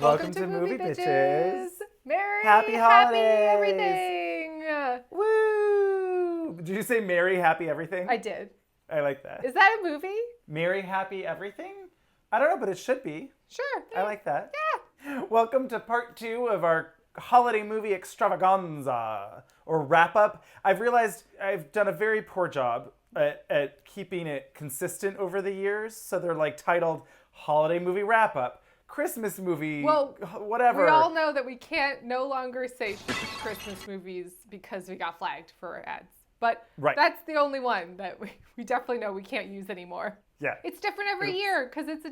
Welcome to Movie Bitches. Merry, Happy holidays. everything. Woo! Did you say Merry Happy Everything? I did. I like that. Is that a movie? Merry Happy Everything? I don't know, but it should be. Sure. I like that. Yeah. Welcome to part 2 of our Holiday Movie Extravaganza, or wrap-up. I've realized I've done a very poor job at keeping it consistent over the years, so they're like titled Holiday Movie Wrap-Up, Christmas Movie, whatever. We all know that we can't no longer say Christmas movies because we got flagged for ads. But That's the only one that we definitely know we can't use anymore. Yeah. It's different every year because it's a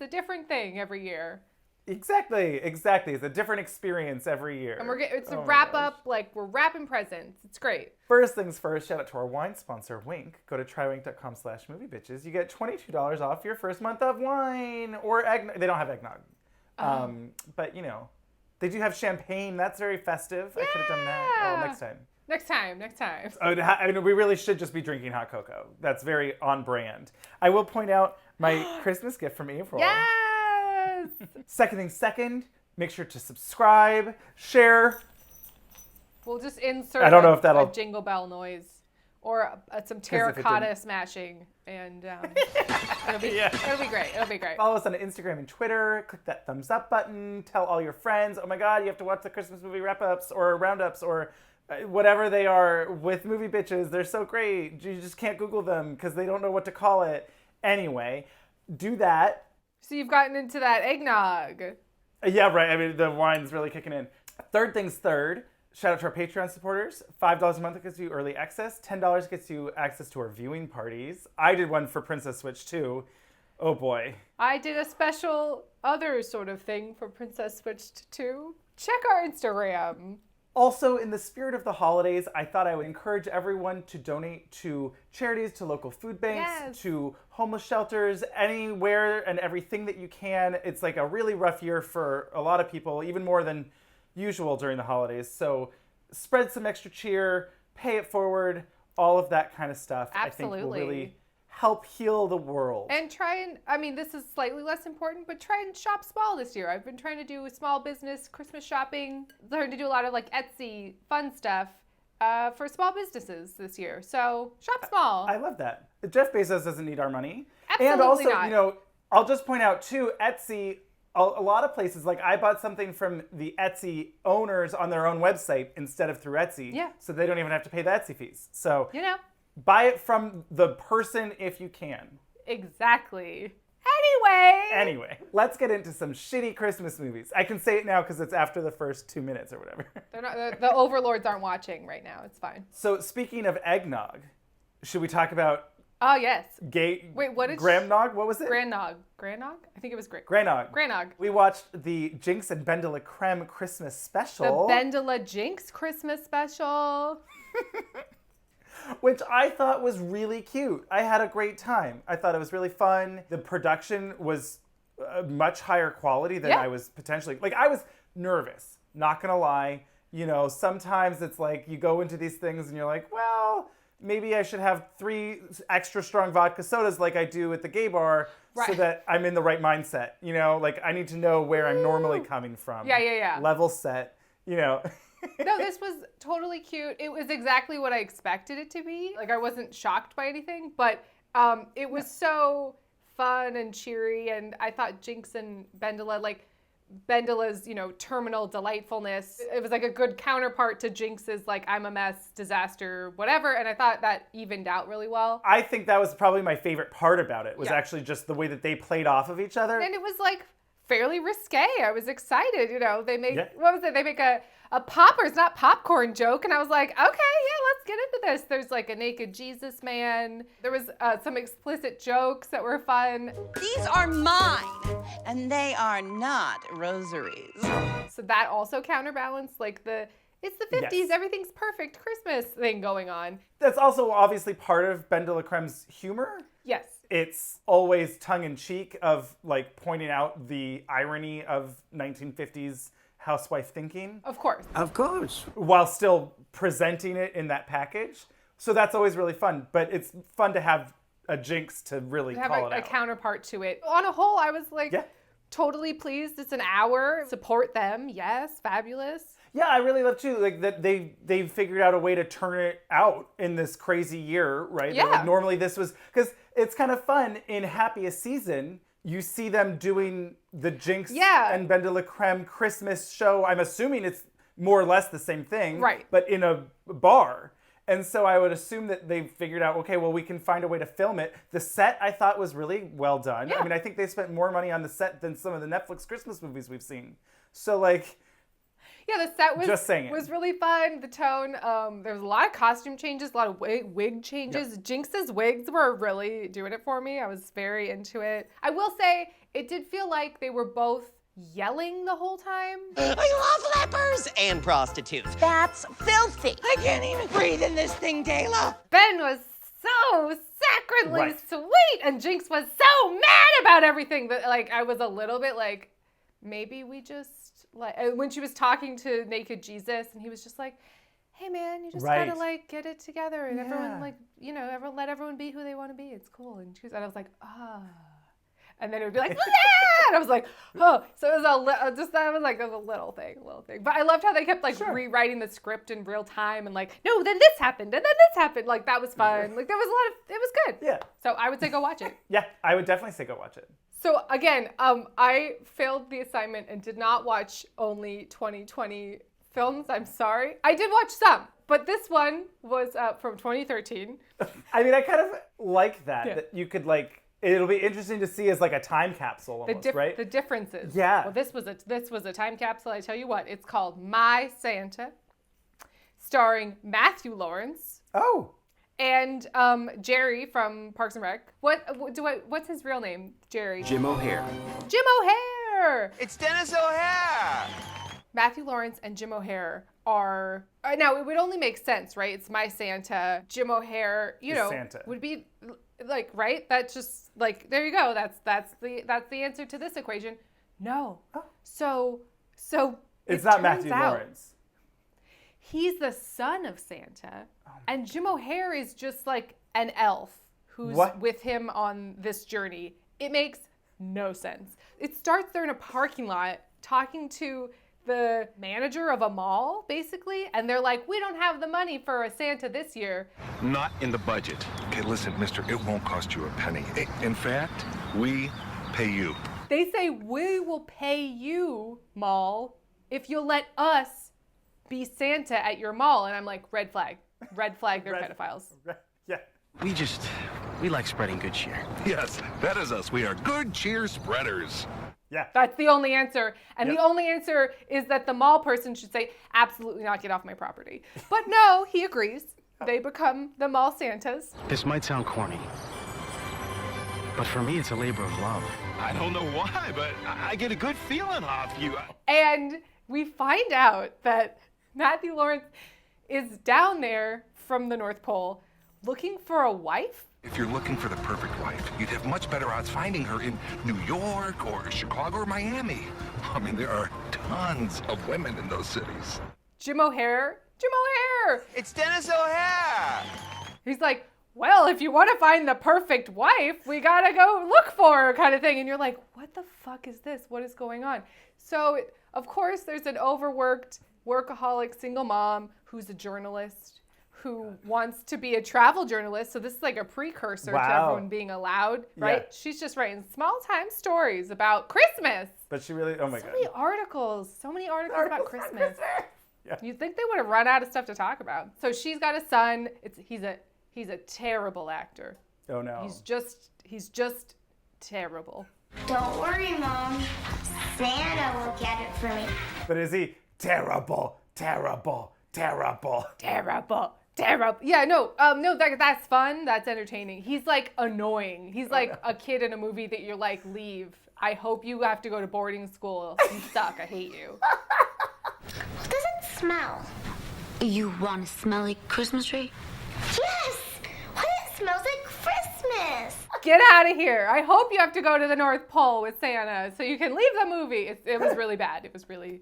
different thing every year. Exactly. It's a different experience every year. And it's a wrap up, like we're wrapping presents. It's great. First things first, shout out to our wine sponsor, Wink. Go to trywink.com/moviebitches. You get $22 off your first month of wine or eggnog. They don't have eggnog. But you know, they do have champagne. That's very festive. Yeah. I could have done that. Oh, next time. Next time. I mean, we really should just be drinking hot cocoa. That's very on brand. I will point out my Christmas gift from Avaryl. Yes! Second, make sure to subscribe, share. We'll just insert a jingle bell noise or some terracotta smashing, and it'll be great. It'll be great. Follow us on Instagram and Twitter. Click that thumbs up button. Tell all your friends, oh my God, you have to watch the Christmas movie wrap-ups or roundups or whatever they are with Movie Bitches. They're so great. You just can't Google them because they don't know what to call it. Anyway, do that. So you've gotten into that eggnog. Yeah, right. I mean, the wine's really kicking in. Third things third, shout out to our Patreon supporters. $5 a month gets you early access. $10 gets you access to our viewing parties. I did one for Princess Switch too. Oh boy. I did a special other sort of thing for Princess Switched too. Check our Instagram. Also, in the spirit of the holidays, I thought I would encourage everyone to donate to charities, to local food banks, to homeless shelters, anywhere and everything that you can. It's like a really rough year for a lot of people, even more than usual during the holidays. So spread some extra cheer, pay it forward, all of that kind of stuff. Absolutely. I think will really help heal the world. And this is slightly less important, but try and shop small this year. I've been trying to do small business Christmas shopping, learned to do a lot of like Etsy fun stuff for small businesses this year. So shop small. I love that. Jeff Bezos doesn't need our money. Absolutely and also, not. I'll just point out too, Etsy, a lot of places, like I bought something from the Etsy owners on their own website instead of through Etsy. Yeah. So they don't even have to pay the Etsy fees. So, buy it from the person if you can. Exactly. Anyway, let's get into some shitty Christmas movies. I can say it now because it's after the first 2 minutes or whatever. The overlords aren't watching right now. It's fine. So speaking of eggnog, should we talk about... Oh, yes. Wait, what did Gramnog? What was it? Grannog. I think it was Grannog. Grannog. We watched the Jinkx and Dela Creme Christmas special. The Dela Jinkx Christmas special. Which I thought was really cute. I had a great time. I thought it was really fun. The production was much higher quality than I was potentially... Like, I was nervous, not gonna lie. Sometimes it's like you go into these things and you're like, well, maybe I should have 3 extra strong vodka sodas like I do at the gay bar so that I'm in the right mindset. Like I need to know where I'm normally coming from. Yeah. Level set, No, this was totally cute. It was exactly what I expected it to be. Like I wasn't shocked by anything, but it was so fun and cheery. And I thought Jinkx and Dela, like Dela's, terminal delightfulness, it was like a good counterpart to Jinx's like I'm a mess, disaster, whatever. And I thought that evened out really well. I think that was probably my favorite part about it was actually just the way that they played off of each other. And it was like fairly risque. I was excited. They make what was it? They make a Poppers, not popcorn joke, and I was like, okay, let's get into this. There's like a naked Jesus man. There was some explicit jokes that were fun. These are mine, and they are not rosaries. So that also counterbalanced like it's the 50s, everything's perfect Christmas thing going on. That's also obviously part of Dela Creme's humor. Yes. It's always tongue-in-cheek of like pointing out the irony of 1950s housewife thinking. Of course. While still presenting it in that package. So that's always really fun. But it's fun to have a Jinkx to really call it out. A counterpart to it. On a whole, I was like, totally pleased. It's an hour. Support them. Yes, fabulous. Yeah, I really love too, like that they figured out a way to turn it out in this crazy year, right? Yeah. Like, normally this was, because it's kind of fun in Happiest Season, you see them doing the Jinkx and Ben de la Creme Christmas show. I'm assuming it's more or less the same thing, right? But in a bar. And so I would assume that they figured out, okay, well, we can find a way to film it. The set, I thought, was really well done. Yeah. I mean, I think they spent more money on the set than some of the Netflix Christmas movies we've seen. So, like... Yeah, the set was really fun. The tone, there was a lot of costume changes, a lot of wig changes. Yep. Jinkx's wigs were really doing it for me. I was very into it. I will say, it did feel like they were both yelling the whole time. I love lepers and prostitutes. That's filthy. I can't even breathe in this thing, Dela. Ben was so sacredly sweet, and Jinkx was so mad about everything that, like, I was a little bit like, maybe we just, like, when she was talking to Naked Jesus, and he was just like, hey man, you just gotta, like, get it together, and everyone, like, you know, let everyone be who they want to be. It's cool. And I was like, and then it would be like, yeah! And I was like, oh. So it was that was a little thing. But I loved how they kept, like, rewriting the script in real time, and like, no, then this happened, and then this happened. Like, that was fun. Like, there was it was good. Yeah. So I would say go watch it. Yeah, I would definitely say go watch it. So again, I failed the assignment and did not watch only 2020 films. I'm sorry. I did watch some, but this one was from 2013. I mean, I kind of like that you could, like, it'll be interesting to see as like a time capsule almost, right? The differences. Yeah. Well, this was a time capsule. I tell you what, it's called My Santa, starring Matthew Lawrence. Oh. And Jerry from Parks and Rec. What's his real name? Jerry. Jim O'Hare. Jim O'Hare. It's Dennis O'Hare. Matthew Lawrence and Jim O'Hare are now. It would only make sense, right? It's My Santa. Jim O'Hare, Santa. would be like, right? That's just like, there you go. That's the answer to this equation. No. Oh. So it's not Matthew Lawrence. He's the son of Santa, and Jim O'Hare is just like an elf who's with him on this journey. It makes no sense. It starts there in a parking lot talking to the manager of a mall, basically, and they're like, we don't have the money for a Santa this year. Not in the budget. Okay, listen, mister, it won't cost you a penny. In fact, we pay you. They say, we will pay you, mall, if you'll let us be Santa at your mall. And I'm like, red flag, they're pedophiles. Yeah. We like spreading good cheer. Yes, that is us. We are good cheer spreaders. Yeah. That's the only answer. And the only answer is that the mall person should say, absolutely not, get off my property. But no, he agrees. They become the mall Santas. This might sound corny, but for me, it's a labor of love. I don't know why, but I get a good feeling off you. And we find out that Matthew Lawrence is down there from the North Pole looking for a wife. If you're looking for the perfect wife, you'd have much better odds finding her in New York or Chicago or Miami. I mean, there are tons of women in those cities. Jim O'Hare. It's Dennis O'Hare. He's like, well, if you want to find the perfect wife, we gotta go look for her, kind of thing. And you're like, what the fuck is this? What is going on? So, of course, there's an overworked, workaholic single mom who's a journalist who wants to be a travel journalist. So this is like a precursor to everyone being allowed, right? Yeah. She's just writing small-time stories about Christmas. But she really, oh my God. So many articles about Christmas. Yeah. You'd think they would have run out of stuff to talk about. So she's got a son. He's a terrible actor. Oh no. He's just terrible. Don't worry, Mom. Santa will get it for me. But is he terrible? Yeah, no, that's fun. That's entertaining. He's like annoying. He's like a kid in a movie that you're like, leave. I hope you have to go to boarding school. You suck. I hate you. It doesn't smell. You want to smell like Christmas tree? Yes! What? It smells like Christmas. Get out of here. I hope you have to go to the North Pole with Santa so you can leave the movie. It was really bad. It was really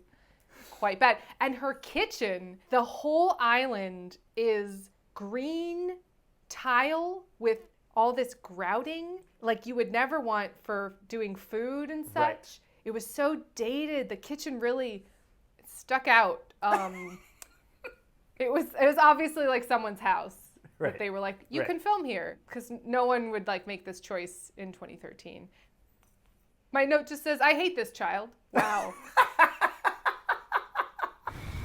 quite bad. And her kitchen, the whole island is green tile with all this grouting like you would never want for doing food and such. Right. It was so dated. The kitchen really stuck out. It was obviously like someone's house. Right. But they were like, you can film here, because no one would like make this choice in 2013. My note just says, I hate this child. Wow.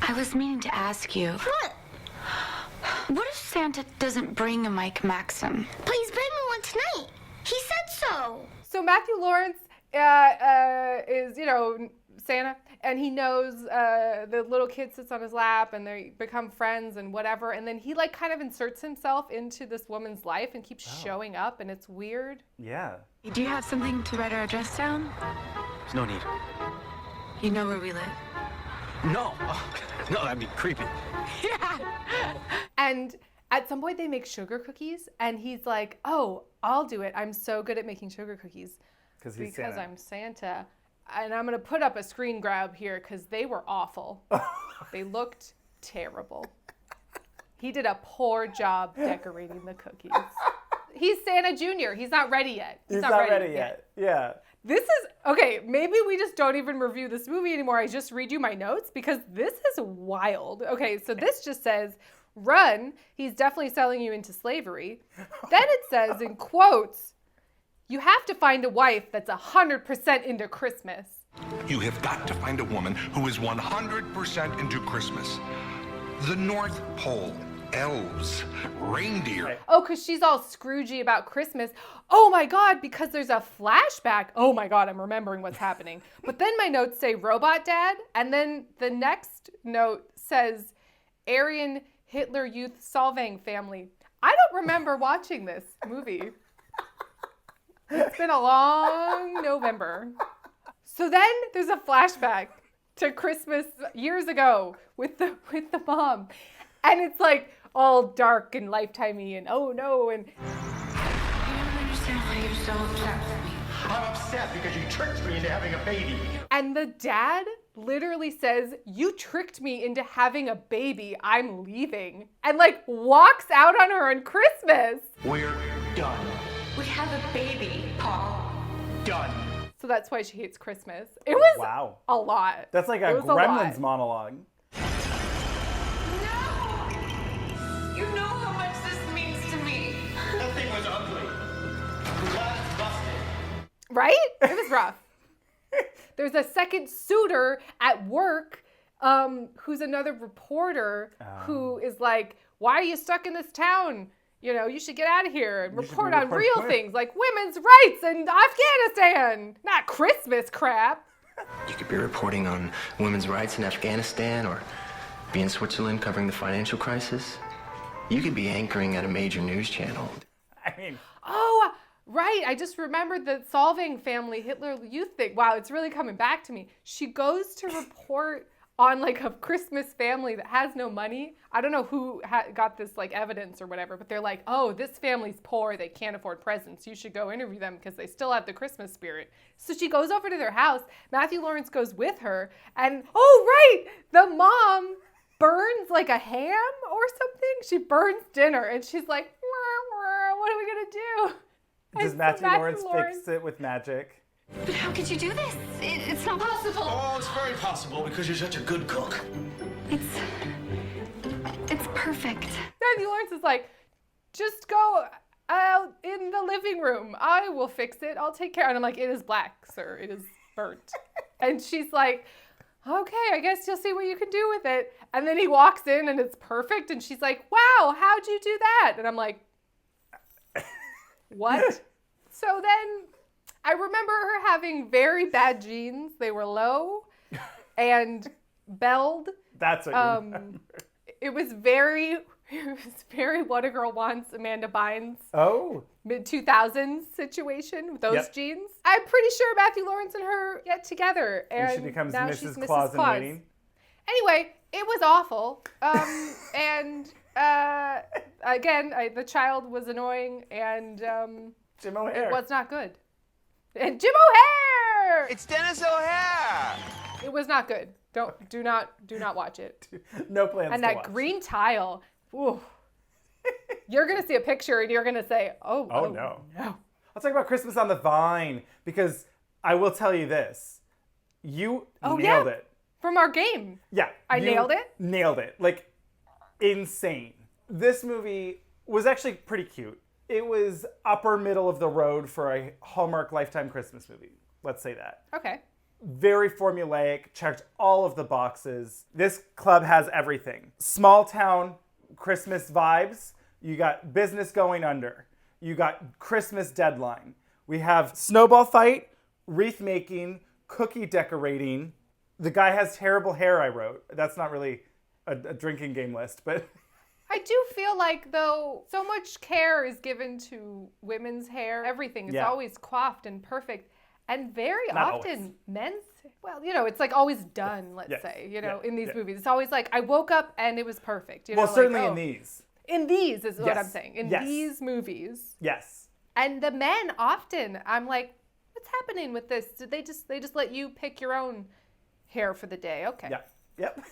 I was meaning to ask you. What if Santa doesn't bring a Mike Maxim? Please bring me one tonight. He said so. So Matthew Lawrence is, Santa, and he knows the little kid sits on his lap and they become friends and whatever. And then he like kind of inserts himself into this woman's life and keeps showing up, and it's weird. Yeah. Do you have something to write our address down? There's no need. You know where we live? No. No, that'd be creepy. And at some point they make sugar cookies, and he's like, oh, I'll do it. I'm so good at making sugar cookies. Because I'm Santa. And I'm going to put up a screen grab here because they were awful. They looked terrible. He did a poor job decorating the cookies. He's Santa Jr. He's not ready yet. He's not ready yet. Yeah. This is, okay, maybe we just don't even review this movie anymore. I just read you my notes because this is wild. Okay, so this just says, run, he's definitely selling you into slavery. Then it says, in quotes, you have to find a wife that's 100% into Christmas. You have got to find a woman who is 100% into Christmas. The North Pole, elves, reindeer. Oh, because she's all Scroogey about Christmas. Oh my God, because there's a flashback. Oh my God, I'm remembering what's happening. But then my notes say Robot Dad, and then the next note says Aryan Hitler Youth Solvang family. I don't remember watching this movie. It's been a long November. So then there's a flashback to Christmas years ago with the mom. And it's like all dark and lifetimey and oh no, and I don't understand why you're so upset with me. I'm upset because you tricked me into having a baby. and the dad literally says, "You tricked me into having a baby. I'm leaving." And like walks out on her on Christmas. We're done. We have a baby, Paul. Done. So that's why she hates Christmas. It was Wow. a lot. That's like a It was a Gremlins lot. monologue. No! You know how much this means to me. That thing was ugly. I'm glad it's busted. Right? It was rough. There's a second suitor at work who's another reporter who is like, "Why are you stuck in this town? You know, you should get out of here and You should report be on reporting real quick." things like women's rights in Afghanistan, not Christmas crap." You could be reporting on women's rights in Afghanistan or be in Switzerland covering the financial crisis. You could be anchoring at a major news channel. I mean, Oh, right. I just remembered the Solvang family Hitler Youth thing. Wow, it's really coming back to me. She goes to report on like a Christmas family that has no money. I don't know who got this like evidence or whatever, but they're like, "Oh, this family's poor. They can't afford presents. You should go interview them because they still have the Christmas spirit." So she goes over to their house. Matthew Lawrence goes with her, and oh, right, the mom burns like a ham or something. She burns dinner, and she's like, "Wah, wah, what are we gonna do?" does And Matthew Lawrence Lawrence- fix it with magic? But how could you do this? It's not possible. Oh, it's very possible because you're such a good cook. It's perfect. Matthew Lawrence is like, "Just go out in the living room. I will fix it. I'll take care." And I'm like, "It is black, sir. It is burnt." And she's like, "Okay, I guess you'll see what you can do with it." And then he walks in and it's perfect. And she's like, "Wow, how'd you do that?" And I'm like, "What?" So then I remember her having very bad jeans. They were low and belled. That's what you remember. It was very What a Girl Wants, Amanda Bynes Oh, mid-2000s situation with those Yep. jeans. I'm pretty sure Matthew Lawrence and her get together, and and she becomes now Mrs. she's Claus Mrs. in Claus. waiting. Anyway, it was awful. And again, the child was annoying, and Jim O'Hare. it was not good. And Jim O'Hare. It's Dennis O'Hare. It was not good. Do not watch it. No plans And to that watch. green tile. Ooh. You're gonna see a picture and you're gonna say, "Oh, no. no." I'll talk about Christmas on the Vine because I will tell you this. You Oh, nailed yeah. it. From our game. Yeah. I you nailed it? Nailed it. Like, insane. This movie was actually pretty cute. It was upper middle of the road for a Hallmark Lifetime Christmas movie. Let's say that. Okay. Very formulaic, checked all of the boxes. This club has everything. Small town Christmas vibes. You got business going under. You got Christmas deadline. We have snowball fight, wreath making, cookie decorating. The guy has terrible hair, I wrote. That's not really a drinking game list, but... I do feel like, though, so much care is given to women's hair. Everything is always coiffed and perfect. And very Not often, always. men's, well, you know, it's like always done, let's say, you know, in these movies. It's always like, I woke up and it was perfect. You know, Well, certainly like, in these. In these is what Yes. I'm saying. In Yes. these movies. Yes. And the men often, I'm like, what's happening with this? Did they just let you pick your own hair for the day? Okay. Yeah. Yep.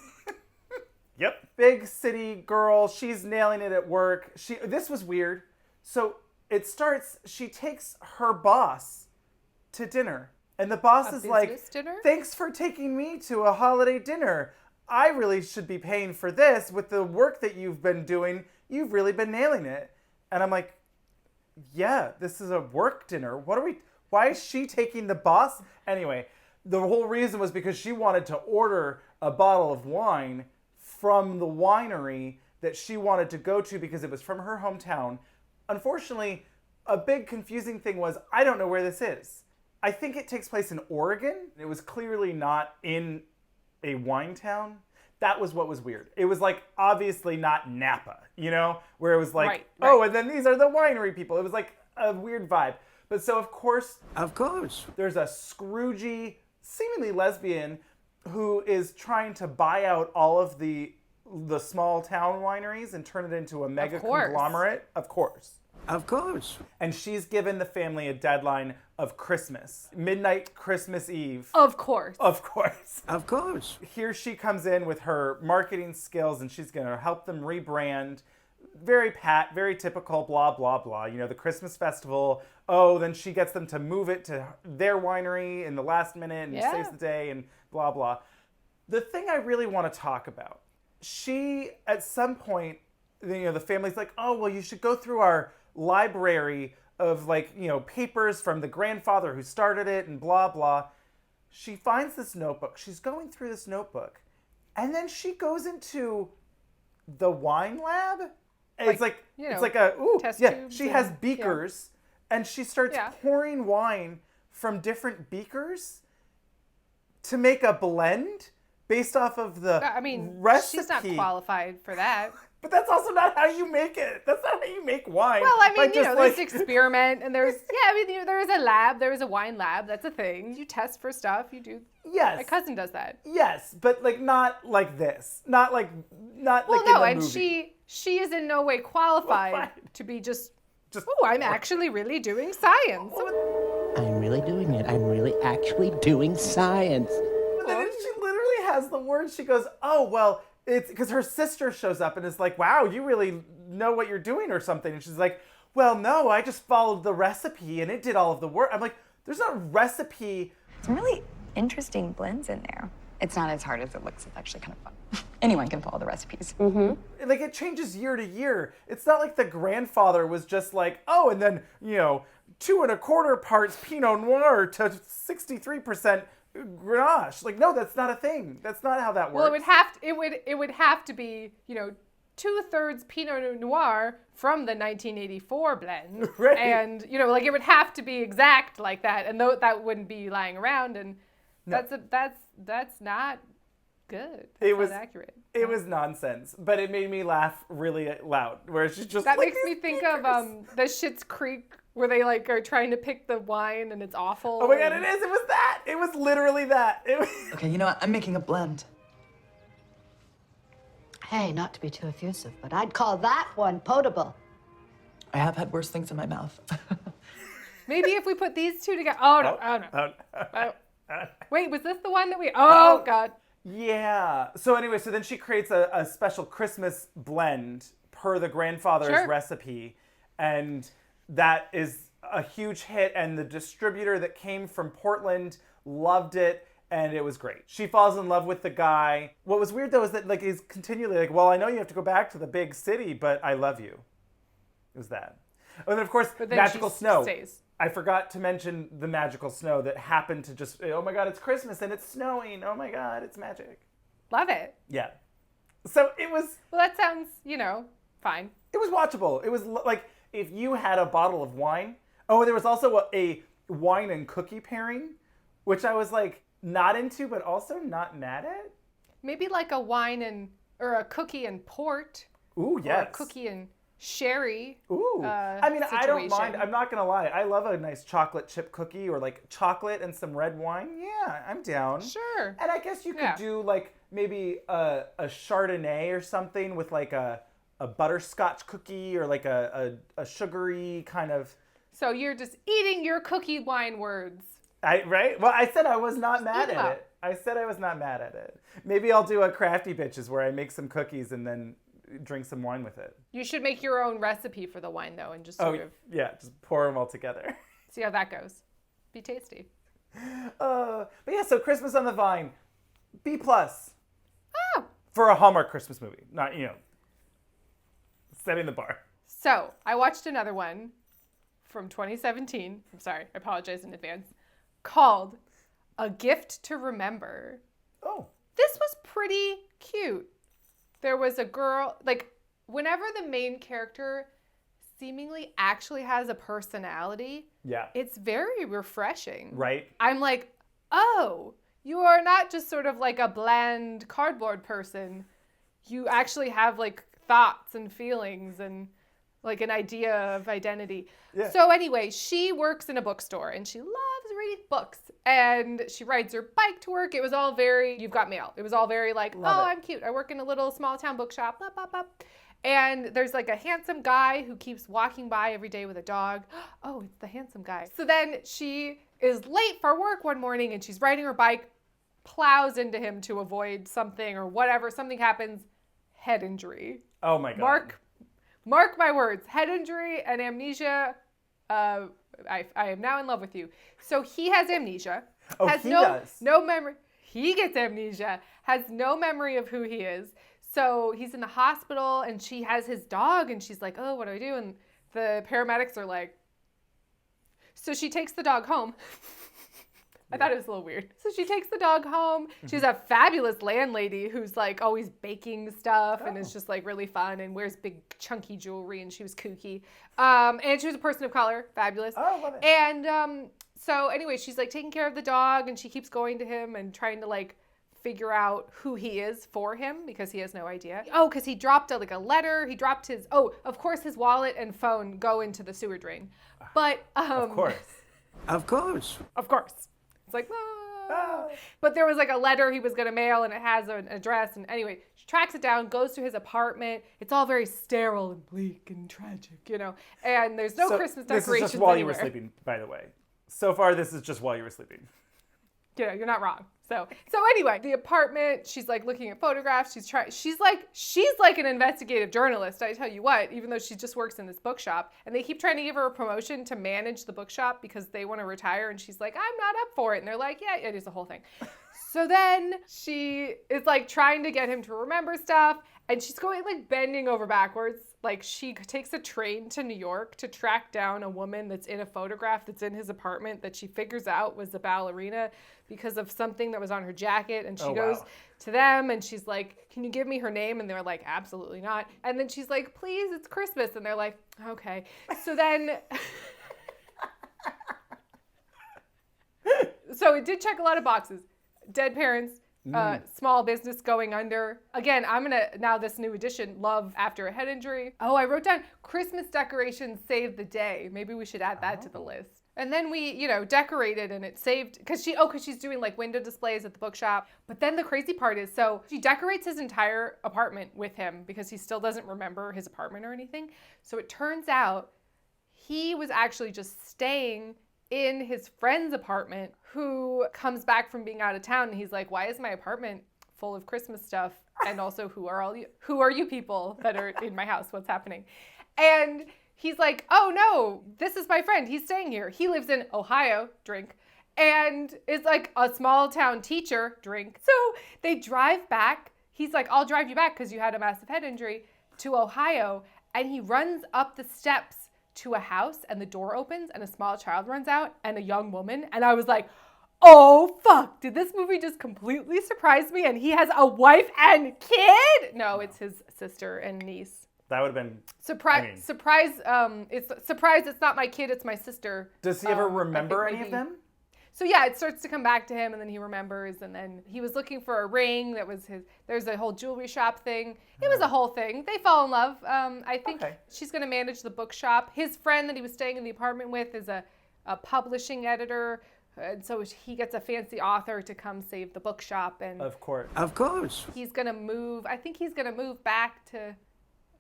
Yep. Big city girl. She's nailing it at work. This was weird. So it starts, she takes her boss to dinner. And the boss is like, dinner? thanks for taking me to a holiday dinner. I really should be paying for this. With the work that you've been doing, you've really been nailing it. And I'm like, yeah, this is a work dinner. Why is she taking the boss? Anyway, the whole reason was because she wanted to order a bottle of wine from the winery that she wanted to go to because it was from her hometown. Unfortunately, a big confusing thing was, I don't know where this is. I think it takes place in Oregon. It was clearly not in a wine town. That was what was weird. It was like, obviously not Napa, you know? Where it was like, Right. oh, and then these are the winery people. It was like a weird vibe. But so, of course, there's a Scroogey, seemingly lesbian, who is trying to buy out all of the small town wineries and turn it into a mega conglomerate. Of course. And she's given the family a deadline of Christmas. Midnight Christmas Eve. Of course. Of course. Here she comes in with her marketing skills and she's going to help them rebrand. Very very typical, blah, blah, blah. You know, the Christmas festival. Oh, then she gets them to move it to their winery in the last minute and saves the day and blah, blah. The thing I really want to talk about, she, at some point, you know, the family's like, oh, well, you should go through our library of, like, you know, papers from the grandfather who started it and blah, blah. She finds this notebook. She's going through this notebook. And then she goes into the wine lab. And it's like, you know, it's like a, test yeah, tubes she has and- beakers and she starts pouring wine from different beakers to make a blend based off of the recipe. She's not qualified for that. But that's also not how you make it. That's not how you make wine. Well, I mean, you know, like... there's experiment and there's, there is a lab, there is a wine lab, that's a thing. You test for stuff, you do. Yes. My cousin does that. Yes, but like not like this. Not like in the movie. She is in no way qualified to be just I'm actually really doing science. I'm really doing it. I'm really actually doing science. But then she literally has the words. She goes, oh, well, it's because her sister shows up and is like, wow, you really know what you're doing or something. And she's like, well, no, I just followed the recipe and it did all of the work. I'm like, there's not a recipe. Some really interesting blends in there. It's not as hard as it looks. It's actually kind of fun. Anyone can follow the recipes. Mm-hmm. Like, it changes year to year. It's not like the grandfather was just like, oh, and then, 2 1/4 parts Pinot Noir to 63% Grenache. Like, no, that's not a thing. That's not how that works. Well, it would have to be, 2/3 Pinot Noir from the 1984 blend. Right. And, like, it would have to be exact like that. And that wouldn't be lying around. And that's not good. That's not accurate. It was nonsense, but it made me laugh really loud. Where she's just that like, makes me think of the Schitt's Creek where they like are trying to pick the wine and it's awful. Oh my god, it is. It was that. It was literally that. Okay, you know what? I'm making a blend. Hey, not to be too effusive, but I'd call that one potable. I have had worse things in my mouth. Maybe if we put these two together. Oh no. Wait, was this the one that we? Oh god. Yeah. So anyway, so then she creates a special Christmas blend per the grandfather's recipe, and that is a huge hit. And the distributor that came from Portland loved it, And it was great. She falls in love with the guy. What was weird though is that like he's continually like, well, I know you have to go back to the big city, but I love you. It was that. And then of course, magical snow. Stays. I forgot to mention the magical snow that happened to just, oh my God, it's Christmas and it's snowing. Oh my God, it's magic. Love it. Yeah. So it was... Well, that sounds, fine. It was watchable. It was like if you had a bottle of wine. Oh, there was also a wine and cookie pairing, which I was like not into, but also not mad at. Maybe like a wine or a cookie and port. Ooh, yes. Or a cookie and sherry. Ooh. I mean, I don't mind. I'm not going to lie. I love a nice chocolate chip cookie or like chocolate and some red wine. Yeah, I'm down. Sure. And I guess you could do like maybe a Chardonnay or something with like a butterscotch cookie or like a sugary kind of... So you're just eating your cookie wine words. Right? Well, I said I was not mad at it. I said I was not mad at it. Maybe I'll do a Crafty Bitches where I make some cookies and then drink some wine with it. You should make your own recipe for the wine, though, and just sort of... Yeah, just pour them all together. See how that goes. Be tasty. But yeah, so Christmas on the Vine, B+. Oh! For a Hallmark Christmas movie. Not, setting the bar. So, I watched another one from 2017. I'm sorry, I apologize in advance. Called A Gift to Remember. Oh. This was pretty cute. There was a girl, like, whenever the main character seemingly actually has a personality, it's very refreshing. Right. I'm like, oh, you are not just sort of like a bland cardboard person. You actually have like thoughts and feelings and like an idea of identity. Yeah. So anyway, she works in a bookstore and she loves reading books and she rides her bike to work. It was all very, you've got mail. It was all very like, I'm cute. I work in a little small town bookshop, blah, blah, blah. And there's like a handsome guy who keeps walking by every day with a dog. Oh, it's the handsome guy. So then she is late for work one morning and she's riding her bike, plows into him to avoid something or whatever. Something happens, head injury. Oh my God. Mark my words, head injury and amnesia. I am now in love with you. So he has amnesia. Oh, has he does. No memory. He gets amnesia, has no memory of who he is. So he's in the hospital and she has his dog and she's like, oh, what do I do? And the paramedics are like, so she takes the dog home. I thought it was a little weird. So she takes the dog home. She's a fabulous landlady who's like always baking stuff and is just like really fun and wears big chunky jewelry and she was kooky. And she was a person of color. Fabulous. Oh, love it. And so anyway, she's like taking care of the dog and she keeps going to him and trying to like figure out who he is for him because he has no idea. Oh, because he dropped a letter. He dropped his, of course his wallet and phone go into the sewer drain. But, Of course. Of course. Of course. It's like, But there was like a letter he was going to mail and it has an address. And anyway, she tracks it down, goes to his apartment. It's all very sterile and bleak and tragic, and there's no Christmas decorations This is just while anywhere. you were sleeping, by the way. So far, this is just while you were sleeping. You're not wrong. So anyway, the apartment, she's like looking at photographs. She's like an investigative journalist, I tell you what, even though she just works in this bookshop. And they keep trying to give her a promotion to manage the bookshop because they want to retire. And she's like, I'm not up for it. And they're like, yeah, it is the whole thing. So then she is like trying to get him to remember stuff. And she's going like bending over backwards. Like she takes a train to New York to track down a woman that's in a photograph that's in his apartment that she figures out was a ballerina because of something that was on her jacket. And she goes to them and she's like, can you give me her name? And they're like, absolutely not. And then she's like, please, it's Christmas. And they're like, okay. So then, so it did check a lot of boxes. Dead parents. Small business going under. Again, I'm gonna, now this new edition, love after a head injury. Oh, I wrote down Christmas decorations saved the day. Maybe we should add that to the list. And then we, decorated and it saved, because she's doing like window displays at the bookshop. But then the crazy part is, so she decorates his entire apartment with him because he still doesn't remember his apartment or anything. So it turns out he was actually just staying in his friend's apartment who comes back from being out of town and he's like, why is my apartment full of Christmas stuff? And also, who are you people that are in my house? What's happening? And he's like, oh no, this is my friend. He's staying here. He lives in Ohio, drink. and is like a small town teacher, drink. So they drive back. He's like, I'll drive you back because you had a massive head injury, to Ohio. And he runs up the steps to a house and the door opens and a small child runs out and a young woman. And I was like, oh, fuck. Did this movie just completely surprise me? And he has a wife and kid? No, it's his sister and niece. That would have been... Surprise, it's not my kid, it's my sister. Does he ever remember any of them? So yeah, it starts to come back to him and then he remembers, and then he was looking for a ring that was his, there's a whole jewelry shop thing. It was a whole thing. They fall in love. I think she's going to manage the bookshop. His friend that he was staying in the apartment with is a publishing editor. And so he gets a fancy author to come save the bookshop. And of course. He's going to move. I think he's going to move back to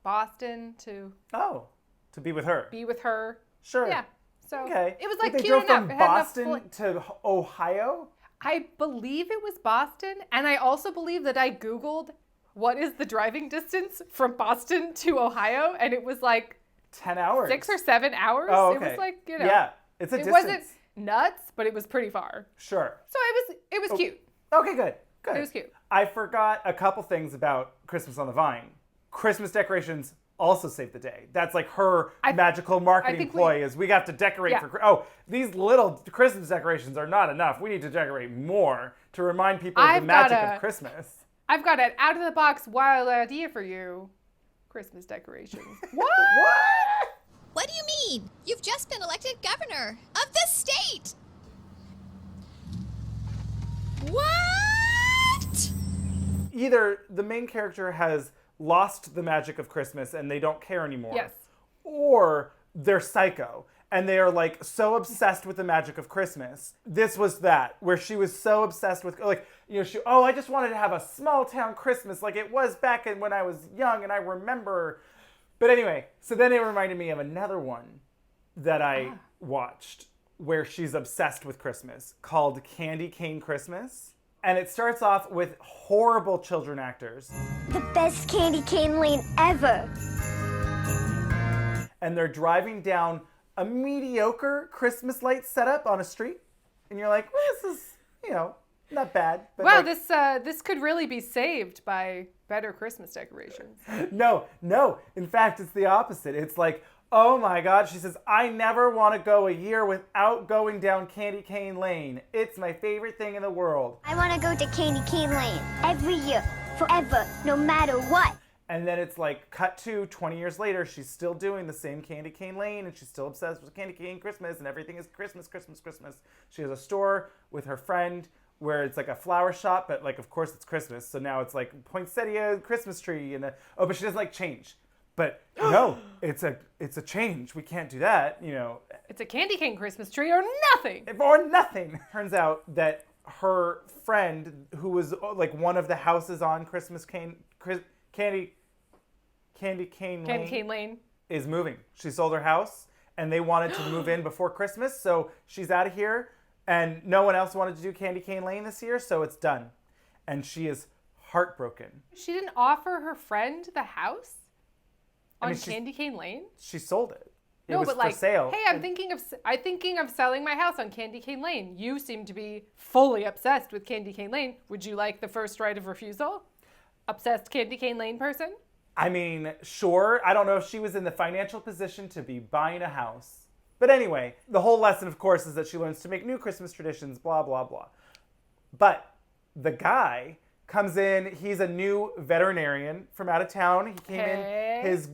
Boston to... Oh, to be with her. Be with her. Sure. Yeah. So okay. It was like they cute drove enough. from Boston to Ohio? I believe it was Boston. And I also believe that I Googled what is the driving distance from Boston to Ohio. And it was like 10 hours. 6 or 7 hours. Oh, okay. It was like, you know. Yeah, it's a distance. It wasn't nuts, but it was pretty far. Sure. So it was cute. Okay, good. It was cute. I forgot a couple things about Christmas on the Vine. Christmas decorations also save the day. That's like her magical marketing ploy is we have to decorate for... Oh, these little Christmas decorations are not enough. We need to decorate more to remind people of the magic of Christmas. I've got an out-of-the-box wild idea for you. Christmas decorations. What? What do you mean? You've just been elected governor of the state. What? Either the main character has lost the magic of Christmas and they don't care anymore. Yes. Or they're psycho and they are like so obsessed with the magic of Christmas. This was that, where she was so obsessed with, like, you know, I just wanted to have a small town Christmas like it was back when I was young and I remember. But anyway, so then it reminded me of another one that I watched where she's obsessed with Christmas called Candy Cane Christmas. And it starts off with horrible children actors. The best candy cane lane ever. And they're driving down a mediocre Christmas light setup on a street. And you're like, well, this is, you know, not bad. But wow, like, this could really be saved by better Christmas decorations. No. In fact, it's the opposite. It's like, oh my God, she says, I never want to go a year without going down Candy Cane Lane. It's my favorite thing in the world. I want to go to Candy Cane Lane every year, forever, no matter what. And then it's like, cut to 20 years later, she's still doing the same Candy Cane Lane, and she's still obsessed with Candy Cane Christmas, and everything is Christmas, Christmas, Christmas. She has a store with her friend where it's like a flower shop, but like, of course it's Christmas. So now it's like poinsettia Christmas tree, and but she doesn't like change. But no, it's a change. We can't do that, you know. It's a candy cane Christmas tree or nothing. Or nothing. Turns out that her friend, who was like one of the houses on Candy Cane Lane, is moving. She sold her house, and they wanted to move in before Christmas, so she's out of here. And no one else wanted to do Candy Cane Lane this year, so it's done. And she is heartbroken. She didn't offer her friend the house? On Candy Cane Lane? She sold it. It no, was but like, for sale. hey, I'm thinking of selling my house on Candy Cane Lane. You seem to be fully obsessed with Candy Cane Lane. Would you like the first right of refusal? Obsessed Candy Cane Lane person? I mean, sure. I don't know if she was in the financial position to be buying a house. But anyway, the whole lesson, of course, is that she learns to make new Christmas traditions, blah, blah, blah. But the guy comes in. He's a new veterinarian from out of town. He came in. His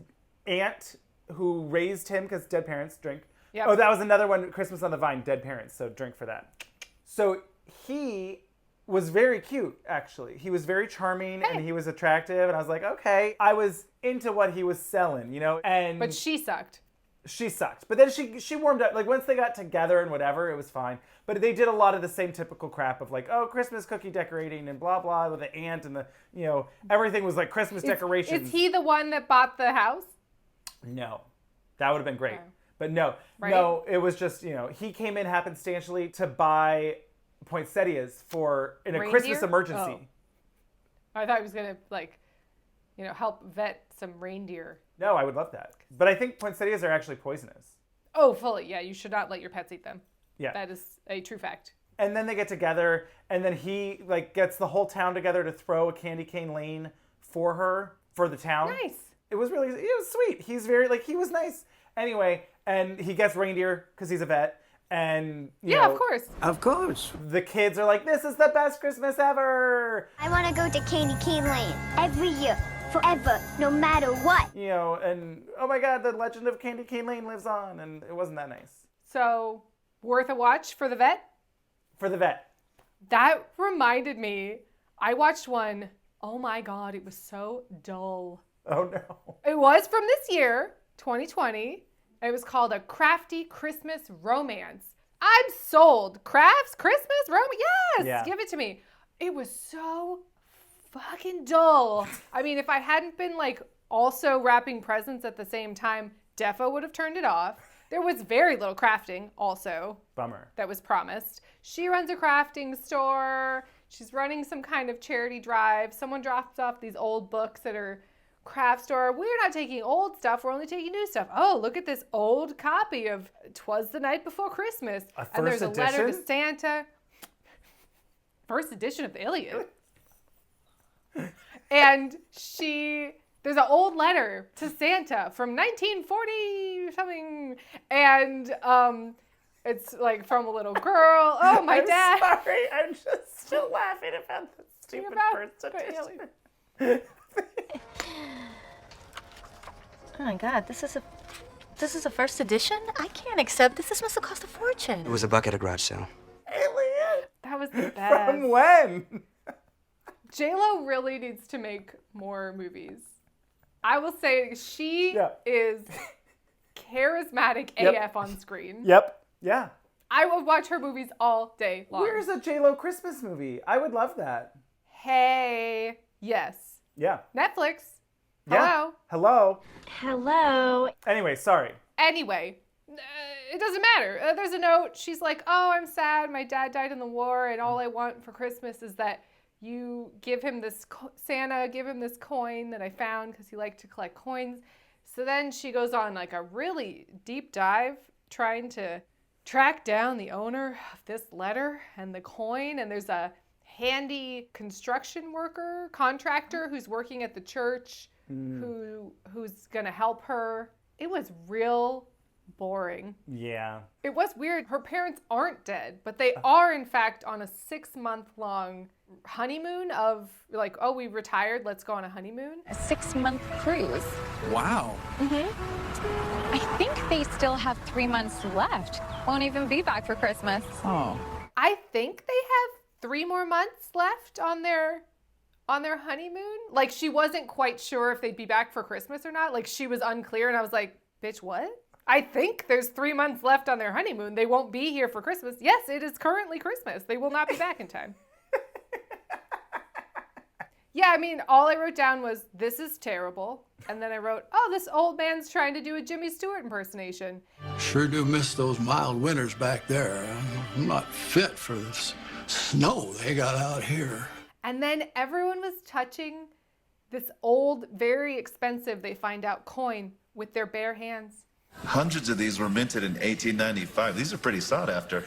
aunt who raised him, because dead parents drink. Yep. Oh, that was another one, Christmas on the Vine, dead parents, so drink for that. So he was very cute, actually. He was very charming and he was attractive, and I was like, okay. I was into what he was selling, you know? And but she sucked. She sucked. But then she warmed up. Like, once they got together and whatever, it was fine. But they did a lot of the same typical crap of like, oh, Christmas cookie decorating and blah, blah, with the aunt and the, you know, everything was like Christmas decorations. Is he the one that bought the house? No. That would have been great. Okay. But no. Right? No, it was just, you know, he came in happenstantially to buy poinsettias in a Christmas emergency. Oh. I thought he was going to, like, you know, help vet some reindeer. No, I would love that. But I think poinsettias are actually poisonous. Oh, fully. Yeah, you should not let your pets eat them. Yeah. That is a true fact. And then they get together, and then he like gets the whole town together to throw a candy cane lane for her, for the town. Nice. It was sweet. He's very, like, he was nice. Anyway, and he gets reindeer because he's a vet. And, you know, of course. Of course. The kids are like, this is the best Christmas ever. I want to go to Candy Cane Lane every year, forever, no matter what. You know, and oh my God, the legend of Candy Cane Lane lives on. And it wasn't that nice. So, worth a watch for the vet? For the vet. That reminded me, I watched one, oh my God, it was so dull. Oh no. It was from this year, 2020. It was called A Crafty Christmas Romance. I'm sold. Crafts, Christmas, romance. Yes, Yeah. Give it to me. It was so fucking dull. I mean, if I hadn't been like also wrapping presents at the same time, defo would have turned it off. There was very little crafting also. Bummer. That was promised. She runs a crafting store. She's running some kind of charity drive. Someone drops off these old books at her craft store. We're not taking old stuff. We're only taking new stuff. Oh, look at this old copy of 'Twas the Night Before Christmas. And there's a letter to Santa. First edition of the Iliad. And there's an old letter to Santa from 1940 something. And it's like from a little girl. Oh, my dad. Sorry, I'm just still laughing about the stupid first edition. Oh my God, this is a first edition? I can't accept this. This must have cost a fortune. It was a buck at a garage sale. That was the best. From when? J-Lo really needs to make more movies. I will say she is charismatic AF on screen. Yep. Yeah. I would watch her movies all day long. Where's a J-Lo Christmas movie? I would love that. Hey. Yes. Yeah. Netflix. Yeah. Hello. Hello. Anyway, sorry. Anyway, it doesn't matter. There's a note. She's like, oh, I'm sad. My dad died in the war, and all I want for Christmas is that you give him this, Santa, give him this coin that I found because he liked to collect coins. So then she goes on like a really deep dive trying to track down the owner of this letter and the coin. And there's a handy construction worker, contractor who's working at the church who's gonna help her. It was real boring. Yeah. It was weird. Her parents aren't dead, but they are in fact on a 6-month-long honeymoon of like, oh, we retired, let's go on a honeymoon. A 6-month cruise. Wow. I think they still have 3 months left. Won't even be back for Christmas. Oh. I think they have 3 more months left on their honeymoon. Like, she wasn't quite sure if they'd be back for Christmas or not. Like, she was unclear, and I was like, bitch, what? I think there's 3 months left on their honeymoon. They won't be here for Christmas. Yes, it is currently Christmas. They will not be back in time. Yeah, I mean, all I wrote down was, this is terrible. And then I wrote, oh, this old man's trying to do a Jimmy Stewart impersonation. Sure do miss those mild winters back there. I'm not fit for this snow they got out here. And then everyone was touching this old, very expensive, they find out, coin with their bare hands. Hundreds of these were minted in 1895. These are pretty sought after.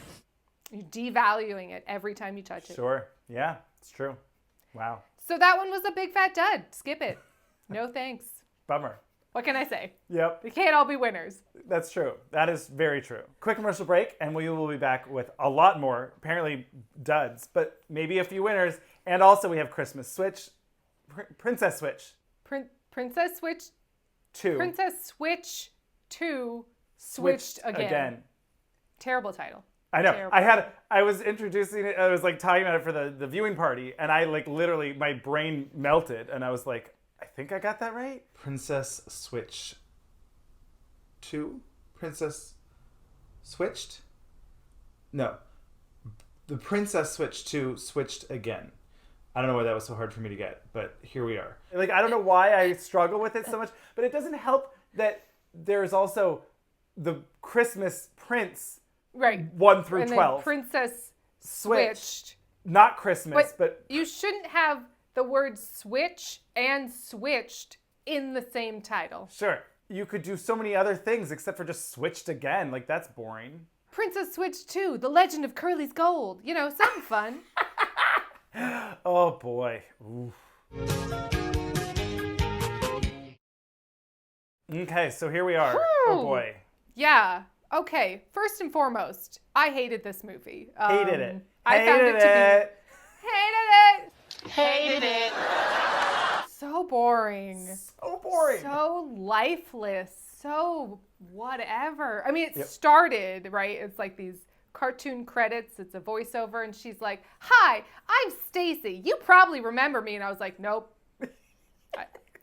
You're devaluing it every time you touch it. Sure. Yeah, it's true. Wow. So that one was a big fat dud. Skip it. No thanks. Bummer. What can I say? Yep. We can't all be winners. That's true. That is very true. Quick commercial break, and we will be back with a lot more, apparently duds, but maybe a few winners. And also we have Christmas Switch, Princess Switch. Princess Switch 2. Princess Switch 2 switched again. Terrible title. I know. Terrible. I was introducing it, I was like talking about it for the viewing party, and I like literally, my brain melted, and I was like, I think I got that right? Princess Switch 2? Princess Switched? No. The Princess Switch 2 switched again. I don't know why that was so hard for me to get, but here we are. Like, I don't know why I struggle with it so much, but it doesn't help that there's also the Christmas Prince, right, 1 through and 12. Then Princess Switched. Not Christmas, but you shouldn't have the word switch and switched in the same title. Sure. You could do so many other things except for just switched again. Like, that's boring. Princess Switch 2, The Legend of Curly's Gold. You know, something fun. Oh, boy. Oof. Okay, so here we are. Whew. Oh, boy. Yeah. Okay. First and foremost, I hated this movie. Hated it. I found it to be... Hated it. So boring. So boring. So lifeless. So whatever. I mean, it started, right? It's like these cartoon credits. It's a voiceover. And she's like, "Hi, I'm Stacy. You probably remember me." And I was like, nope.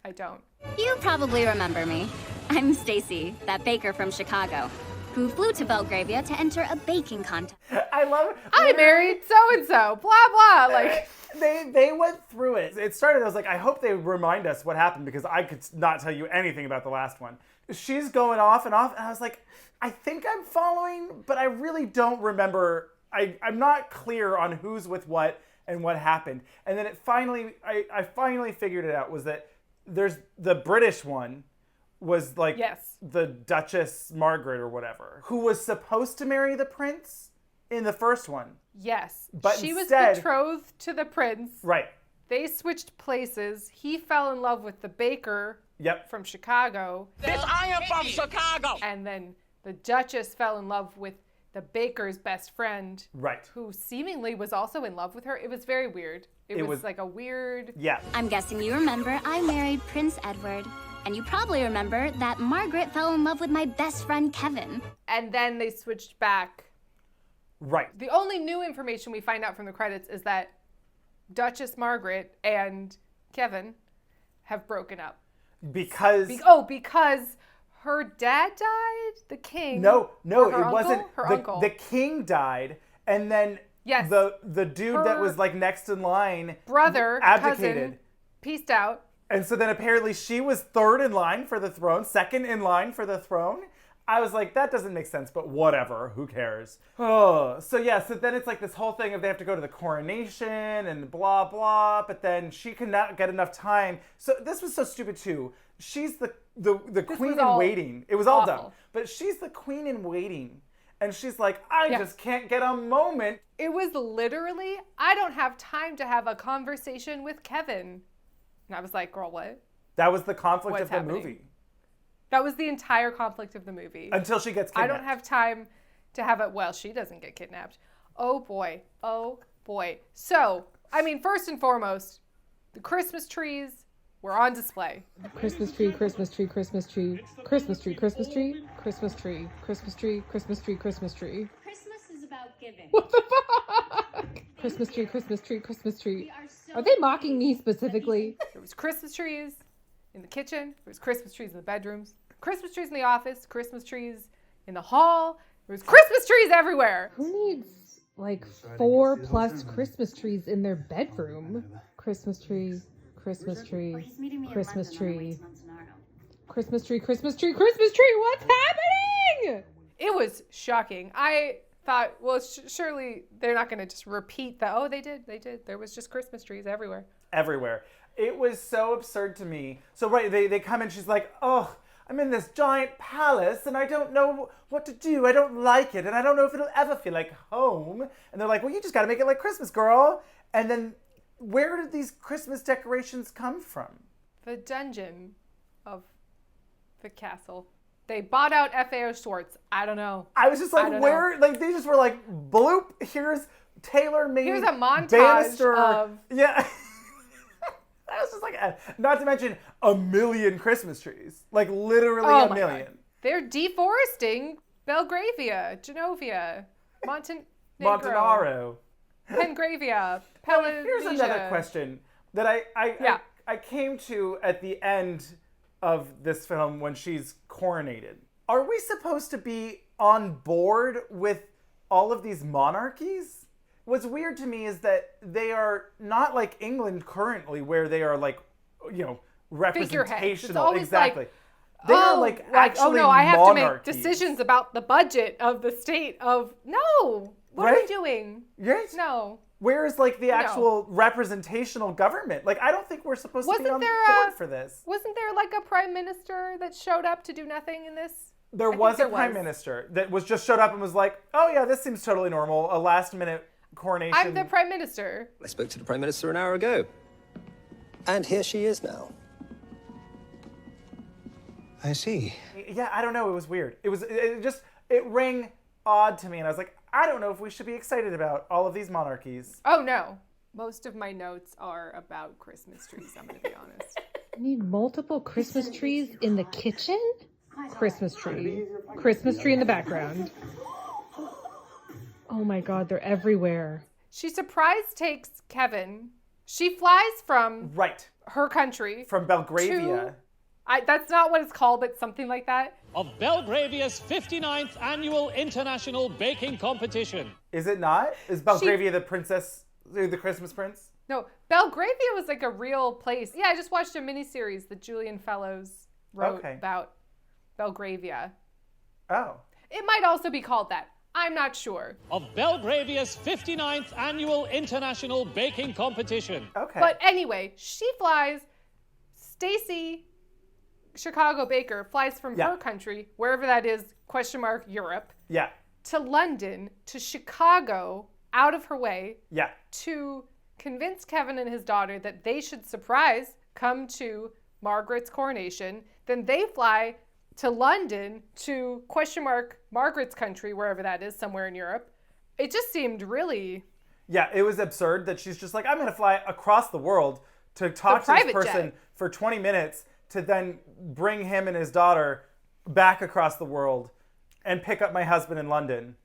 I don't. You probably remember me. I'm Stacy, that baker from Chicago, who flew to Belgravia to enter a baking contest. I love it. I married so-and-so, blah, blah. Like, they went through it. It started, I was like, I hope they remind us what happened because I could not tell you anything about the last one. She's going off, and I was like, I think I'm following, but I really don't remember. I'm not clear on who's with what and what happened. And then it finally, I finally figured it out, was that there's the British one was like the Duchess Margaret or whatever, who was supposed to marry the prince in the first one. Yes. But she instead, was betrothed to the prince. Right. They switched places. He fell in love with the baker from Chicago. Bitch, I am from Chicago. And then the Duchess fell in love with the baker's best friend. Right. Who seemingly was also in love with her. It was very weird. It was like a weird... Yeah. I'm guessing you remember I married Prince Edward. And you probably remember that Margaret fell in love with my best friend, Kevin. And then they switched back. Right. The only new information we find out from the credits is that Duchess Margaret and Kevin have broken up. Because... because her dad died? The king? No, it uncle? wasn't. Her uncle. The king died, and then the dude that was like next in line brother, abdicated. Cousin, peaced out. And so then apparently she was third in line for the throne, second in line for the throne. I was like, that doesn't make sense, but whatever, who cares? Oh, so then it's like this whole thing of they have to go to the coronation and blah, blah, but then she cannot get enough time. So this was so stupid too. She's the queen in waiting. It was all done. But she's the queen in waiting. And she's like, I just can't get a moment. It was literally, I don't have time to have a conversation with Kevin. And I was like, girl, what? That was the conflict of the movie. That was the entire conflict of the movie. Until she gets kidnapped. I don't have time to have it. Well, she doesn't get kidnapped. Oh, boy. Oh, boy. So, I mean, first and foremost, the Christmas trees were on display. Christmas tree, Christmas tree, Christmas tree, Christmas tree, Christmas tree, Christmas tree, Christmas tree, Christmas tree, Christmas tree. Christmas is about giving. What the fuck? Christmas tree, Christmas tree, Christmas tree. Are they mocking me specifically? There was Christmas trees in the kitchen. There was Christmas trees in the bedrooms. Christmas trees in the office. Christmas trees in the hall. There was Christmas trees everywhere. Who needs like 4+ Christmas trees in their bedroom? Christmas tree, Christmas tree, Christmas tree, Christmas tree, Christmas tree, Christmas tree. What's happening? It was shocking. I thought, well, surely they're not going to just repeat that. Oh, they did. There was just Christmas trees everywhere. Everywhere. It was so absurd to me. So, right, they come in, she's like, oh, I'm in this giant palace and I don't know what to do. I don't like it and I don't know if it'll ever feel like home. And they're like, well, you just got to make it like Christmas, girl. And then where did these Christmas decorations come from? The dungeon of the castle. They bought out FAO Schwartz. I don't know. I was just like, where? Like, they just were like, bloop, here's tailor-made Here's a montage banister. of... Yeah. I was just like, not to mention a million Christmas trees. Like, literally a million. God. They're deforesting Belgravia, Genovia, Montenegro. Pengravia, Pelagia. Here's another question that I came to at the end of this film when she's coronated. Are we supposed to be on board with all of these monarchies? What's weird to me is that they are not like England currently, where they are like, you know, representational. Exactly. Like, they are like actually I have monarchies. to make decisions about the budget of the state of... No! What are we doing? Right? No. Where is like the actual representational government? Like, I don't think we're supposed to be on board for this. Wasn't there like a prime minister that showed up to do nothing in this? There was a prime minister that was just showed up and was like, oh yeah, this seems totally normal. A last minute coronation. I'm the prime minister. I spoke to the prime minister an hour ago. And here she is now. I see. Yeah, I don't know. It was weird. It rang odd to me. And I was like, I don't know if we should be excited about all of these monarchies. Oh, no. Most of my notes are about Christmas trees, I'm going to be honest. You need multiple Christmas trees in the kitchen? Christmas tree. Christmas tree in the background. Oh my God, they're everywhere. She surprise takes Kevin. She flies from her country. From Belgravia. That's not what it's called, but something like that. Of Belgravia's 59th annual international baking competition. Is it not? Is Belgravia the Christmas prince? No, Belgravia was like a real place. Yeah, I just watched a miniseries that Julian Fellows wrote about Belgravia. Oh. It might also be called that. I'm not sure. Of Belgravia's 59th annual international baking competition. Okay. But anyway, she flies. Stacy, Chicago baker, flies from her country, wherever that is, Europe. Yeah. To London, to Chicago, out of her way. Yeah. To convince Kevin and his daughter that they should come to Margaret's coronation. Then they fly to London to Margaret's country, wherever that is, somewhere in Europe. It just seemed really... Yeah, it was absurd that she's just like, I'm going to fly across the world to talk to this person for 20 minutes to then bring him and his daughter back across the world and pick up my husband in London.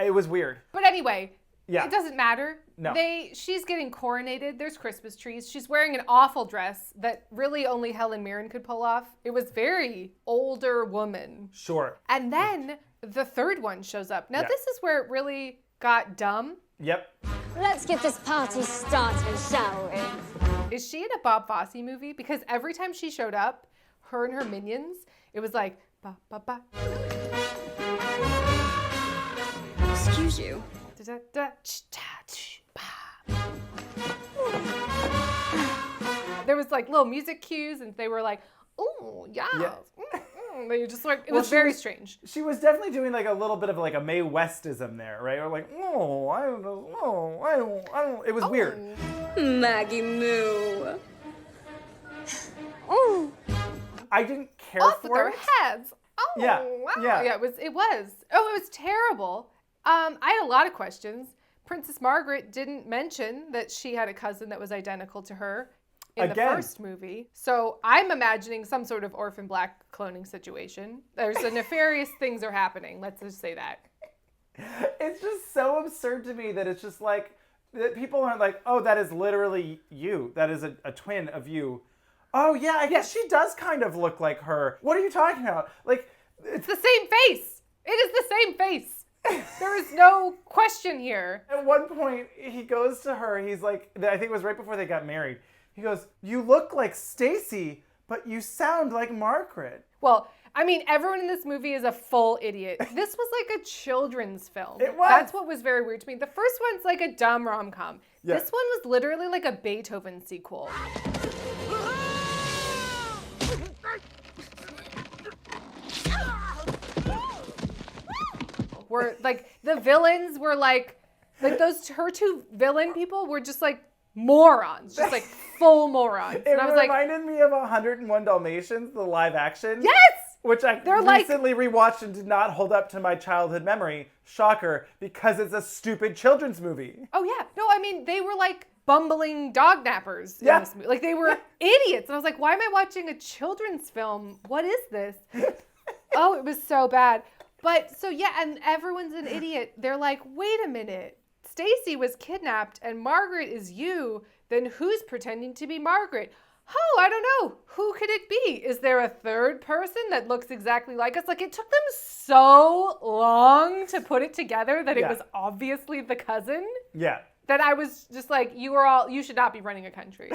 It was weird. But anyway, it doesn't matter. No. She's getting coronated. There's Christmas trees. She's wearing an awful dress that really only Helen Mirren could pull off. It was very older woman. Sure. And then the third one shows up. Now this is where it really got dumb. Yep. Let's get this party started, shall we? Is she in a Bob Fosse movie? Because every time she showed up, her and her minions, it was like, ba, ba, ba. Excuse you. Da, da, ch, ta, ch, ba. There was like little music cues, and they were like, "Oh, yeah." They just like it was very strange. She was definitely doing like a little bit of like a Mae Westism there, right? Or like, oh, I don't know, oh, I don't. It was weird. Maggie Moo. Oh. I didn't care Off for with their it. heads. Oh, Yeah, wow. yeah. It was. Oh, it was terrible. I had a lot of questions. Princess Margaret didn't mention that she had a cousin that was identical to her in the first movie. So I'm imagining some sort of orphan black cloning situation. There's a nefarious things are happening. Let's just say that. It's just so absurd to me that it's just like, that people aren't like, oh, that is literally you. That is a twin of you. Oh, yeah, I guess she does kind of look like her. What are you talking about? Like, it's the same face. It is the same face. There is no question here. At one point, he goes to her. He's like, I think it was right before they got married. He goes, you look like Stacy, but you sound like Margaret. Well, I mean, everyone in this movie is a full idiot. This was like a children's film. It was. That's what was very weird to me. The first one's like a dumb rom-com. Yeah. This one was literally like a Beethoven sequel. Where like the villains were like those her two villain people were just like morons, just like full morons. It and I was reminded me of 101 Dalmatians, the live action. Yes! Which I recently rewatched and did not hold up to my childhood memory. Shocker, because it's a stupid children's movie. Oh yeah. No, I mean, they were like bumbling dog nappers in this movie. Like they were idiots. And I was like, why am I watching a children's film? What is this? Oh, it was so bad. But so yeah, and everyone's an idiot. They're like, wait a minute. Stacy was kidnapped and Margaret is you. Then who's pretending to be Margaret? Oh, I don't know. Who could it be? Is there a third person that looks exactly like us? Like it took them so long to put it together that it was obviously the cousin. Yeah. That I was just like, you should not be running a country.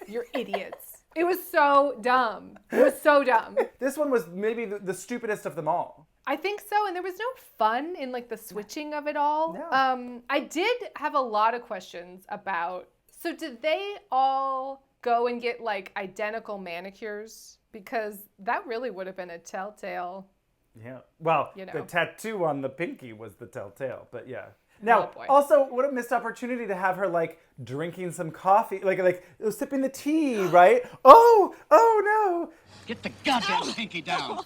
You're idiots. It was so dumb. It was so dumb. This one was maybe the stupidest of them all. I think so, and there was no fun in like the switching of it all. No. I did have a lot of questions about, so did they all go and get like identical manicures? Because that really would have been a telltale Yeah. Well, You know. the tattoo on the pinky was the telltale, but yeah. Now, boy. also, what a missed opportunity to have her, like, drinking some coffee, like sipping the tea, right? Oh no. Get the goddamn pinky down.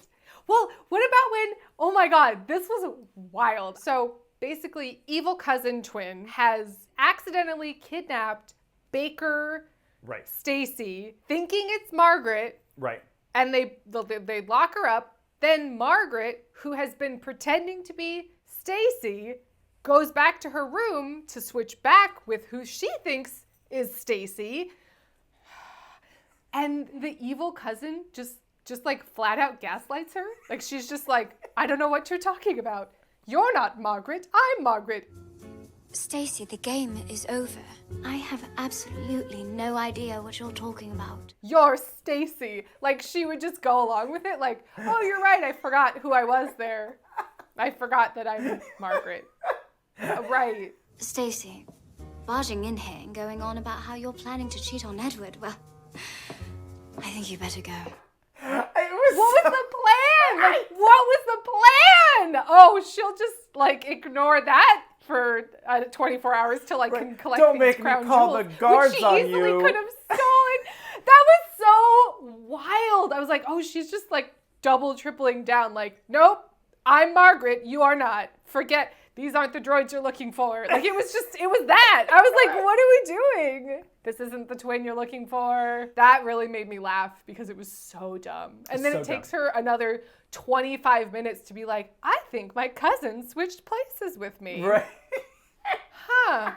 Well, what about when, oh my God, this was wild. So basically, evil cousin twin has accidentally kidnapped Baker, Right. Stacy, thinking it's Margaret, Right. and they lock her up. Then Margaret, who has been pretending to be Stacy, goes back to her room to switch back with who she thinks is Stacy. And the evil cousin just like flat out gaslights her. Like she's just like, I don't know what you're talking about. You're not Margaret, I'm Margaret. Stacy, the game is over. I have absolutely no idea what you're talking about. You're Stacy. Like she would just go along with it like, oh, you're right, I forgot who I was there. I forgot that I'm Margaret. Right. Stacy, barging in here and going on about how you're planning to cheat on Edward, well, I think you better go. What was the plan? Like, what was the plan? Oh, she'll just like ignore that for 24 hours till I can collect Don't these make me crown call jewels, the guards which she on easily you. could have stolen. That was so wild. I was like, oh, she's just like double, tripling down. Like, nope, I'm Margaret. You are not. Forget. These aren't the droids you're looking for. Like, it was that. I was like, what are we doing? This isn't the twin you're looking for. That really made me laugh because it was so dumb. And then So it takes her another 25 minutes to be like, I think my cousin switched places with me. Right. Huh.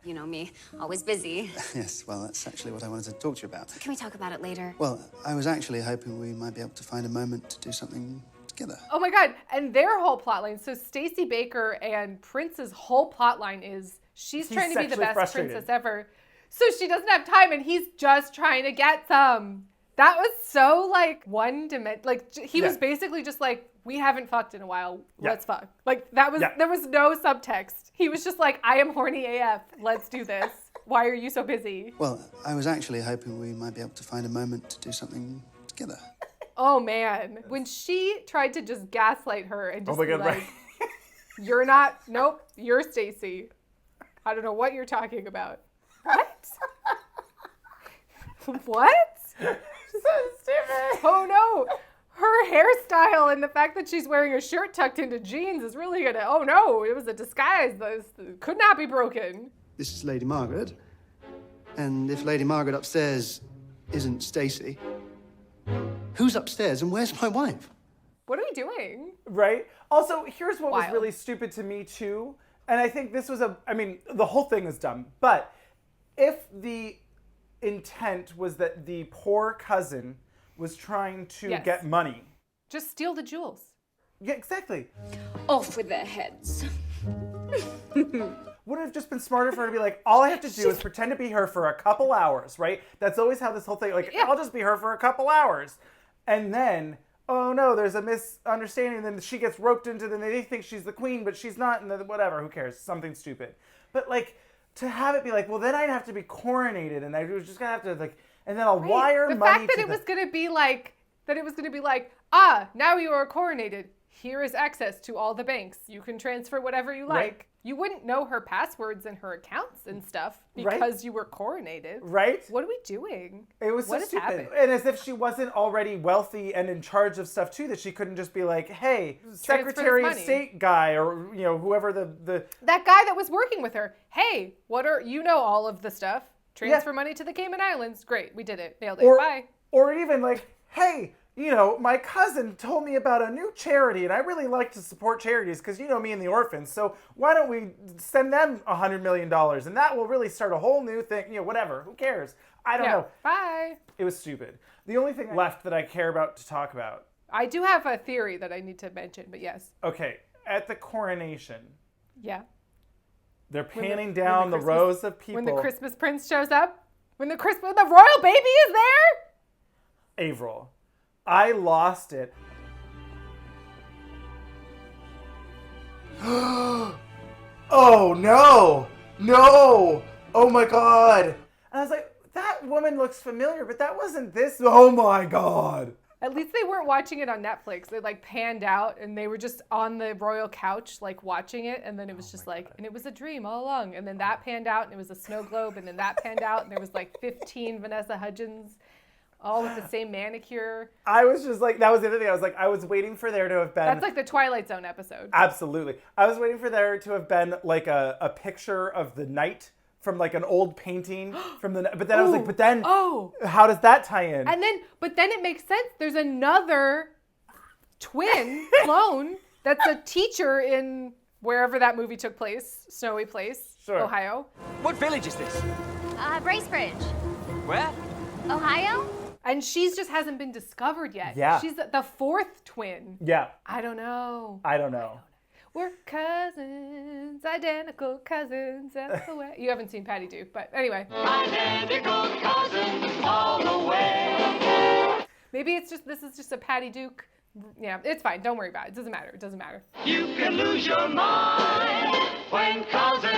You know me, always busy. Yes, well, that's actually what I wanted to talk to you about. Can we talk about it later? Well, I was actually hoping we might be able to find a moment to do something together. Oh my God. And their whole plotline. So Stacy Baker and Prince's whole plotline is she's trying to be the sexually best frustrated. princess ever. So she doesn't have time and he's just trying to get some. That was so like one dimension. Like he was basically just like, we haven't fucked in a while. Let's fuck. Like that was, there was no subtext. He was just like, I am horny AF. Let's do this. Why are you so busy? Well, I was actually hoping we might be able to find a moment to do something together. Oh man. When she tried to just gaslight her and just Oh my be God, like, right. you're not, nope, you're Stacy. I don't know what you're talking about. What? What? So stupid. Oh no. Her hairstyle and the fact that she's wearing a shirt tucked into jeans is really gonna, oh no, it was a disguise. This could not be broken. This is Lady Margaret. And if Lady Margaret upstairs isn't Stacy, who's upstairs and where's my wife? What are we doing? Right? Also, here's what was Wild. really stupid to me too. And I think this was the whole thing was dumb. But if the intent was that the poor cousin was trying to get money. Just steal the jewels. Yeah, exactly. Off with their heads. Wouldn't it have just been smarter for her to be like, all I have to do is pretend to be her for a couple hours, right? That's always how this whole thing, like, I'll just be her for a couple hours. And then, oh no, there's a misunderstanding. And then she gets roped into they think she's the queen, but she's not, and then whatever, who cares? Something stupid. But like, to have it be like, well, then I'd have to be coronated, and I was just gonna have to like, and then I'll wire the money fact that to it was gonna be like, now you are coronated. Here is access to all the banks. You can transfer whatever you like. Right. You wouldn't know her passwords and her accounts and stuff because you were coronated. Right? What are we doing? It was What so has stupid. happened? And as if she wasn't already wealthy and in charge of stuff too, that she couldn't just be like, hey, Secretary of money. State guy, or whoever the That guy that was working with her. Hey, all of the stuff. Transfer money to the Cayman Islands. Great, we did it. Nailed it. Bye. Or even like, hey, my cousin told me about a new charity, and I really like to support charities because me and the orphans. So why don't we send them $100 million, and that will really start a whole new thing. Whatever. Who cares? I don't know. Bye. It was stupid. The only thing left that I care about to talk about. I do have a theory that I need to mention, but yes. Okay, at the coronation. Yeah. They're panning down the rows of people. When the Christmas prince shows up? When the royal baby is there? Avaryl. I lost it. Oh no! No! Oh my God! And I was like, that woman looks familiar, but that wasn't this. Oh my God! At least they weren't watching it on Netflix. They like panned out and they were just on the royal couch like watching it, and then it was just like, and it was a dream all along. And then that panned out and it was a snow globe, and then that panned out and there was like 15 Vanessa Hudgens all with the same manicure. I was just like, that was the other thing. I was like, I was waiting for there to have been... That's like the Twilight Zone episode. Absolutely. I was waiting for there to have been like a picture of the night from like an old painting from the... But then I was like, but then how does that tie in? And then, but then it makes sense. There's another twin clone that's a teacher in wherever that movie took place, Snowy Place, Ohio. What village is this? Bracebridge. Where? Ohio? And she's just hasn't been discovered yet. Yeah. She's the fourth twin. Yeah. I don't know. We're cousins, identical cousins. That's the way. You haven't seen Patty Duke, but anyway. Identical cousins all the way. Maybe this is just a Patty Duke. Yeah, it's fine. Don't worry about it. It doesn't matter. It doesn't matter. You can lose your mind when cousins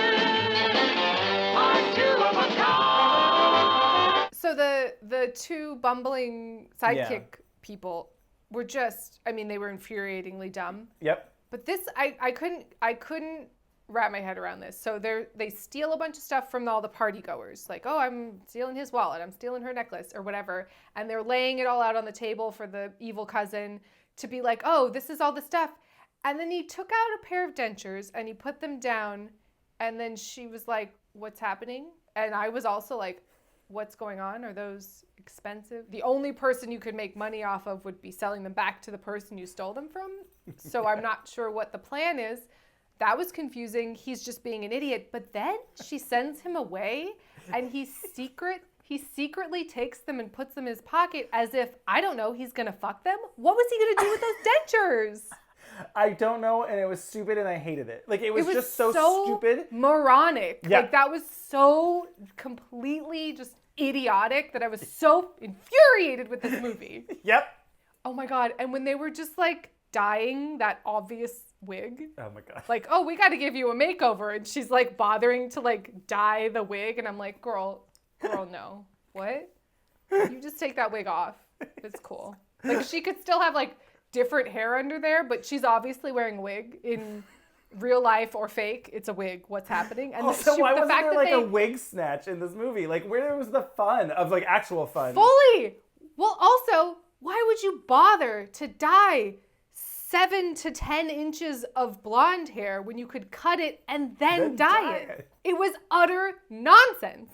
are two of a kind. So the two bumbling sidekick people were just, I mean, they were infuriatingly dumb. Yep. But this, I couldn't wrap my head around this. So they steal a bunch of stuff from all the party goers. Like, oh, I'm stealing his wallet. I'm stealing her necklace or whatever. And they're laying it all out on the table for the evil cousin to be like, oh, this is all the stuff. And then he took out a pair of dentures and he put them down. And then she was like, what's happening? And I was also like, what's going on? Are those expensive? The only person you could make money off of would be selling them back to the person you stole them from. So I'm not sure what the plan is. That was confusing. He's just being an idiot. But then she sends him away and he secretly takes them and puts them in his pocket as if, I don't know, he's gonna fuck them? What was he gonna do with those dentures? I don't know, and it was stupid and I hated it. Like, it was just so stupid. Moronic. Yeah. Like, that was so completely just idiotic that I was so infuriated with this movie. Yep. Oh my God. And when they were just like dyeing that obvious wig. Oh my God. Like, oh, we got to give you a makeover. And she's like bothering to like dye the wig. And I'm like, girl, no. What? You just take that wig off. It's cool. Like, she could still have like different hair under there, but she's obviously wearing a wig in real life or fake. It's a wig. What's happening? And so why wasn't there like a wig snatch in this movie? Like, where was the fun of like actual fun? Fully. Well, also, why would you bother to dye 7 to 10 inches of blonde hair when you could cut it and then dye it? It was utter nonsense.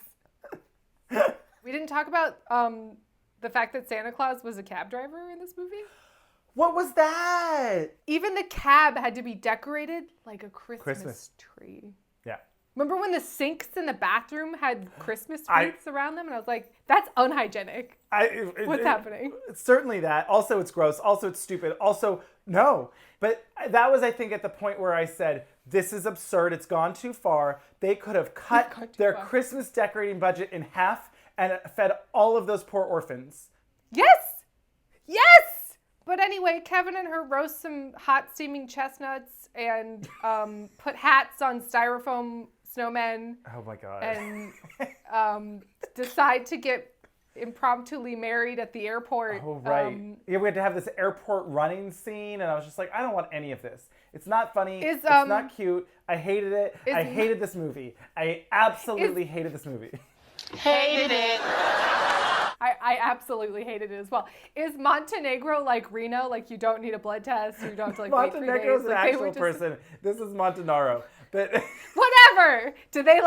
We didn't talk about the fact that Santa Claus was a cab driver in this movie. What was that? Even the cab had to be decorated like a Christmas tree. Yeah. Remember when the sinks in the bathroom had Christmas wreaths around them? And I was like, that's unhygienic. What's happening? Certainly that. Also, it's gross. Also, it's stupid. Also, no. But that was, I think, at the point where I said, this is absurd. It's gone too far. They could have cut their Christmas decorating budget in half and fed all of those poor orphans. Yes! Yes! But anyway, Kevin and her roast some hot steaming chestnuts and put hats on styrofoam snowmen. Oh my God. And decide to get impromptu married at the airport. Oh, right. Yeah, we had to have this airport running scene, and I was just like, I don't want any of this. It's not funny. It's not cute. I hated it. I hated this movie. I absolutely hated this movie. Hated it. I absolutely hated it as well. Is Montenegro like Reno? Like, you don't need a blood test, you don't have to like wait 3 days? Montenegro's an like, actual person. This is Montanaro. But whatever. Do they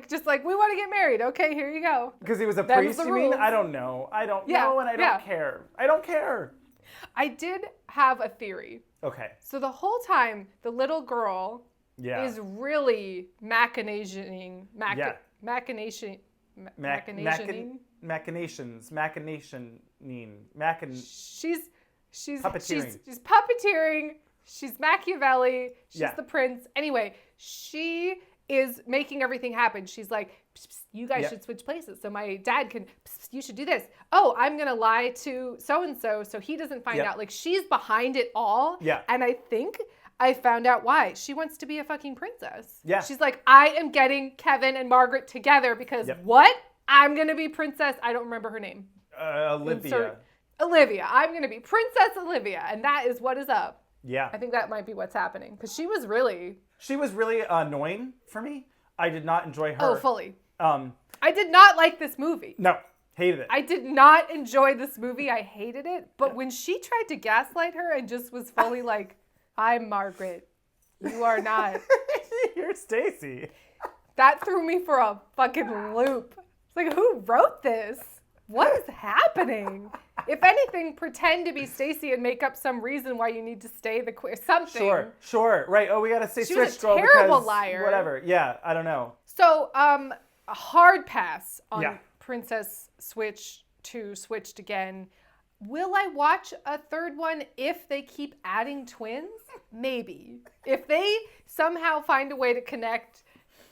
just like, we want to get married? Okay, here you go. Because he was a priest, you mean? I don't know. I don't know, and I don't care. I don't care. I did have a theory. Okay. So the whole time, the little girl is really machinationing. She's puppeteering. She's Machiavelli. She's the prince. Anyway, she is making everything happen. She's like, psst, psst, you guys should switch places so my dad can, psst, psst, you should do this. Oh, I'm going to lie to so-and-so so he doesn't find out. Like, she's behind it all. Yeah. And I think I found out why. She wants to be a fucking princess. Yeah. She's like, I am getting Kevin and Margaret together because what? I'm going to be princess. I don't remember her name. Olivia. Olivia. I'm going to be Princess Olivia, and that is what is up. Yeah. I think that might be what's happening, because she was really annoying for me. I did not enjoy her. Oh, fully. I did not like this movie. No, hated it. I did not enjoy this movie. I hated it. But when she tried to gaslight her and just was fully like, I'm Margaret. You are not. You're Stacy. That threw me for a fucking loop. It's like, who wrote this? What is happening? If anything, pretend to be Stacy and make up some reason why you need to stay the queer. Something. Sure. Right. Oh, we got to say She switch was a girl terrible because liar. whatever. Yeah, I don't know. So, a hard pass on Princess Switch to Switched again. Will I watch a third one if they keep adding twins? Maybe. If they somehow find a way to connect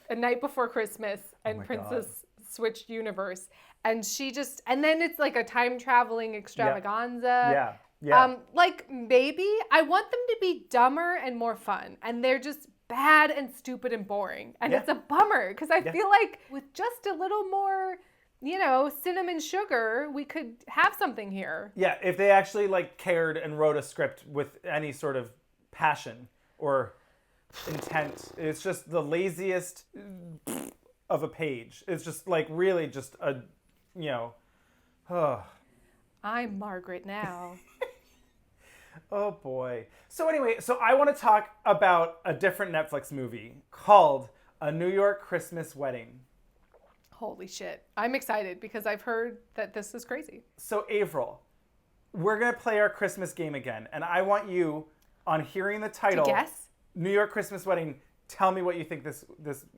A Night Before Christmas and Princess Switched universe, and then it's like a time traveling extravaganza. Yeah. Like maybe I want them to be dumber and more fun, and they're just bad and stupid and boring, and it's a bummer because I feel like with just a little more, cinnamon sugar, we could have something here. Yeah, if they actually cared and wrote a script with any sort of passion or intent. It's just the laziest of a page. It's just really just a, I'm Margaret now. Oh boy. So anyway, I want to talk about a different Netflix movie called A New York Christmas Wedding. Holy shit. I'm excited because I've heard that this is crazy. So Avaryl, we're going to play our Christmas game again. And I want you, on hearing the title, to guess? New York Christmas Wedding, tell me what you think this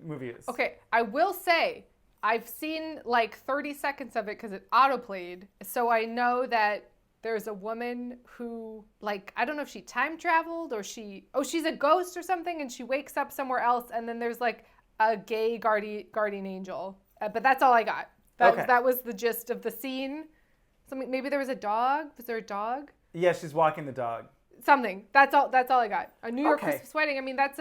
movie is. Okay, I will say, I've seen 30 seconds of it because it autoplayed. So I know that there's a woman who, I don't know if she time traveled or she's a ghost or something, and she wakes up somewhere else, and then there's a gay guardian angel. But that's all I got. That was the gist of the scene. Maybe there was a dog. Was there a dog? Yeah, she's walking the dog. Something. That's all I got. A New York Christmas Wedding. I mean, that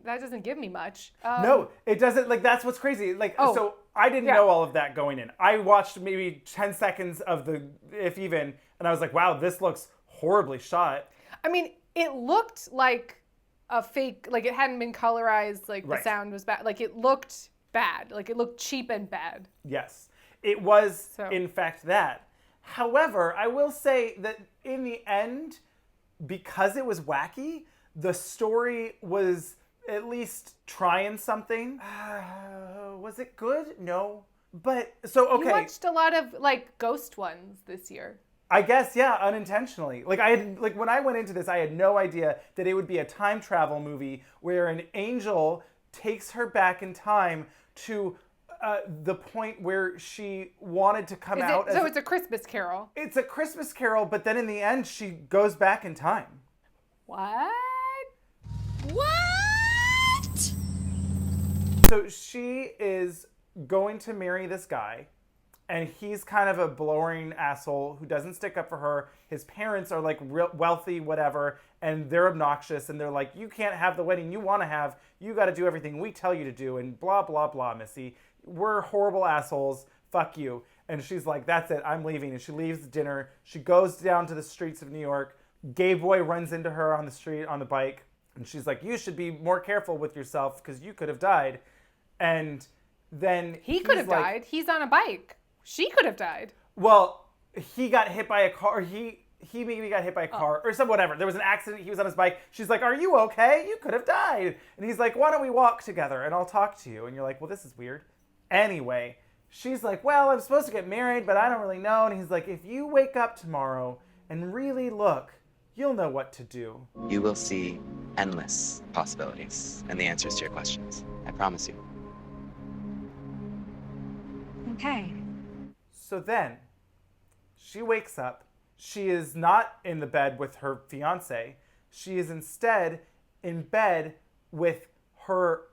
doesn't give me much. No, it doesn't. That's what's crazy. So I didn't know all of that going in. I watched maybe 10 seconds of the, if even, and I was like, wow, this looks horribly shot. I mean, it looked like a fake, it hadn't been colorized, the sound was bad. It looked bad. It looked cheap and bad. Yes, it was, in fact, that. However, I will say that in the end, because it was wacky, the story was at least trying something. Was it good? No. But, so, okay. You watched a lot of, ghost ones this year. I guess, yeah, unintentionally. When I went into this, I had no idea that it would be a time travel movie where an angel takes her back in time to the point where she wanted to come out. So it's a Christmas Carol. It's a Christmas Carol, but then in the end, she goes back in time. What? What? So she is going to marry this guy, and he's kind of a boring asshole who doesn't stick up for her. His parents are real wealthy, whatever, and they're obnoxious, and they're like, you can't have the wedding you want to have. You got to do everything we tell you to do, and blah, blah, blah, Missy. We're horrible assholes. Fuck you. And she's like, that's it. I'm leaving. And she leaves the dinner. She goes down to the streets of New York. Gay boy runs into her on the street on the bike, and she's like, you should be more careful with yourself because you could have died. And then he could have died. He's on a bike. She could have died. Well, he got hit by a car. He maybe got hit by a car or some whatever. There was an accident. He was on his bike. She's like, are you okay? You could have died. And he's like, why don't we walk together and I'll talk to you? And you're like, well, this is weird. Anyway, she's like, well, I'm supposed to get married, but I don't really know. And he's like, if you wake up tomorrow and really look, you'll know what to do. You will see endless possibilities and the answers to your questions. I promise you. Okay. So then, she wakes up. She is not in the bed with her fiance. She is instead in bed with her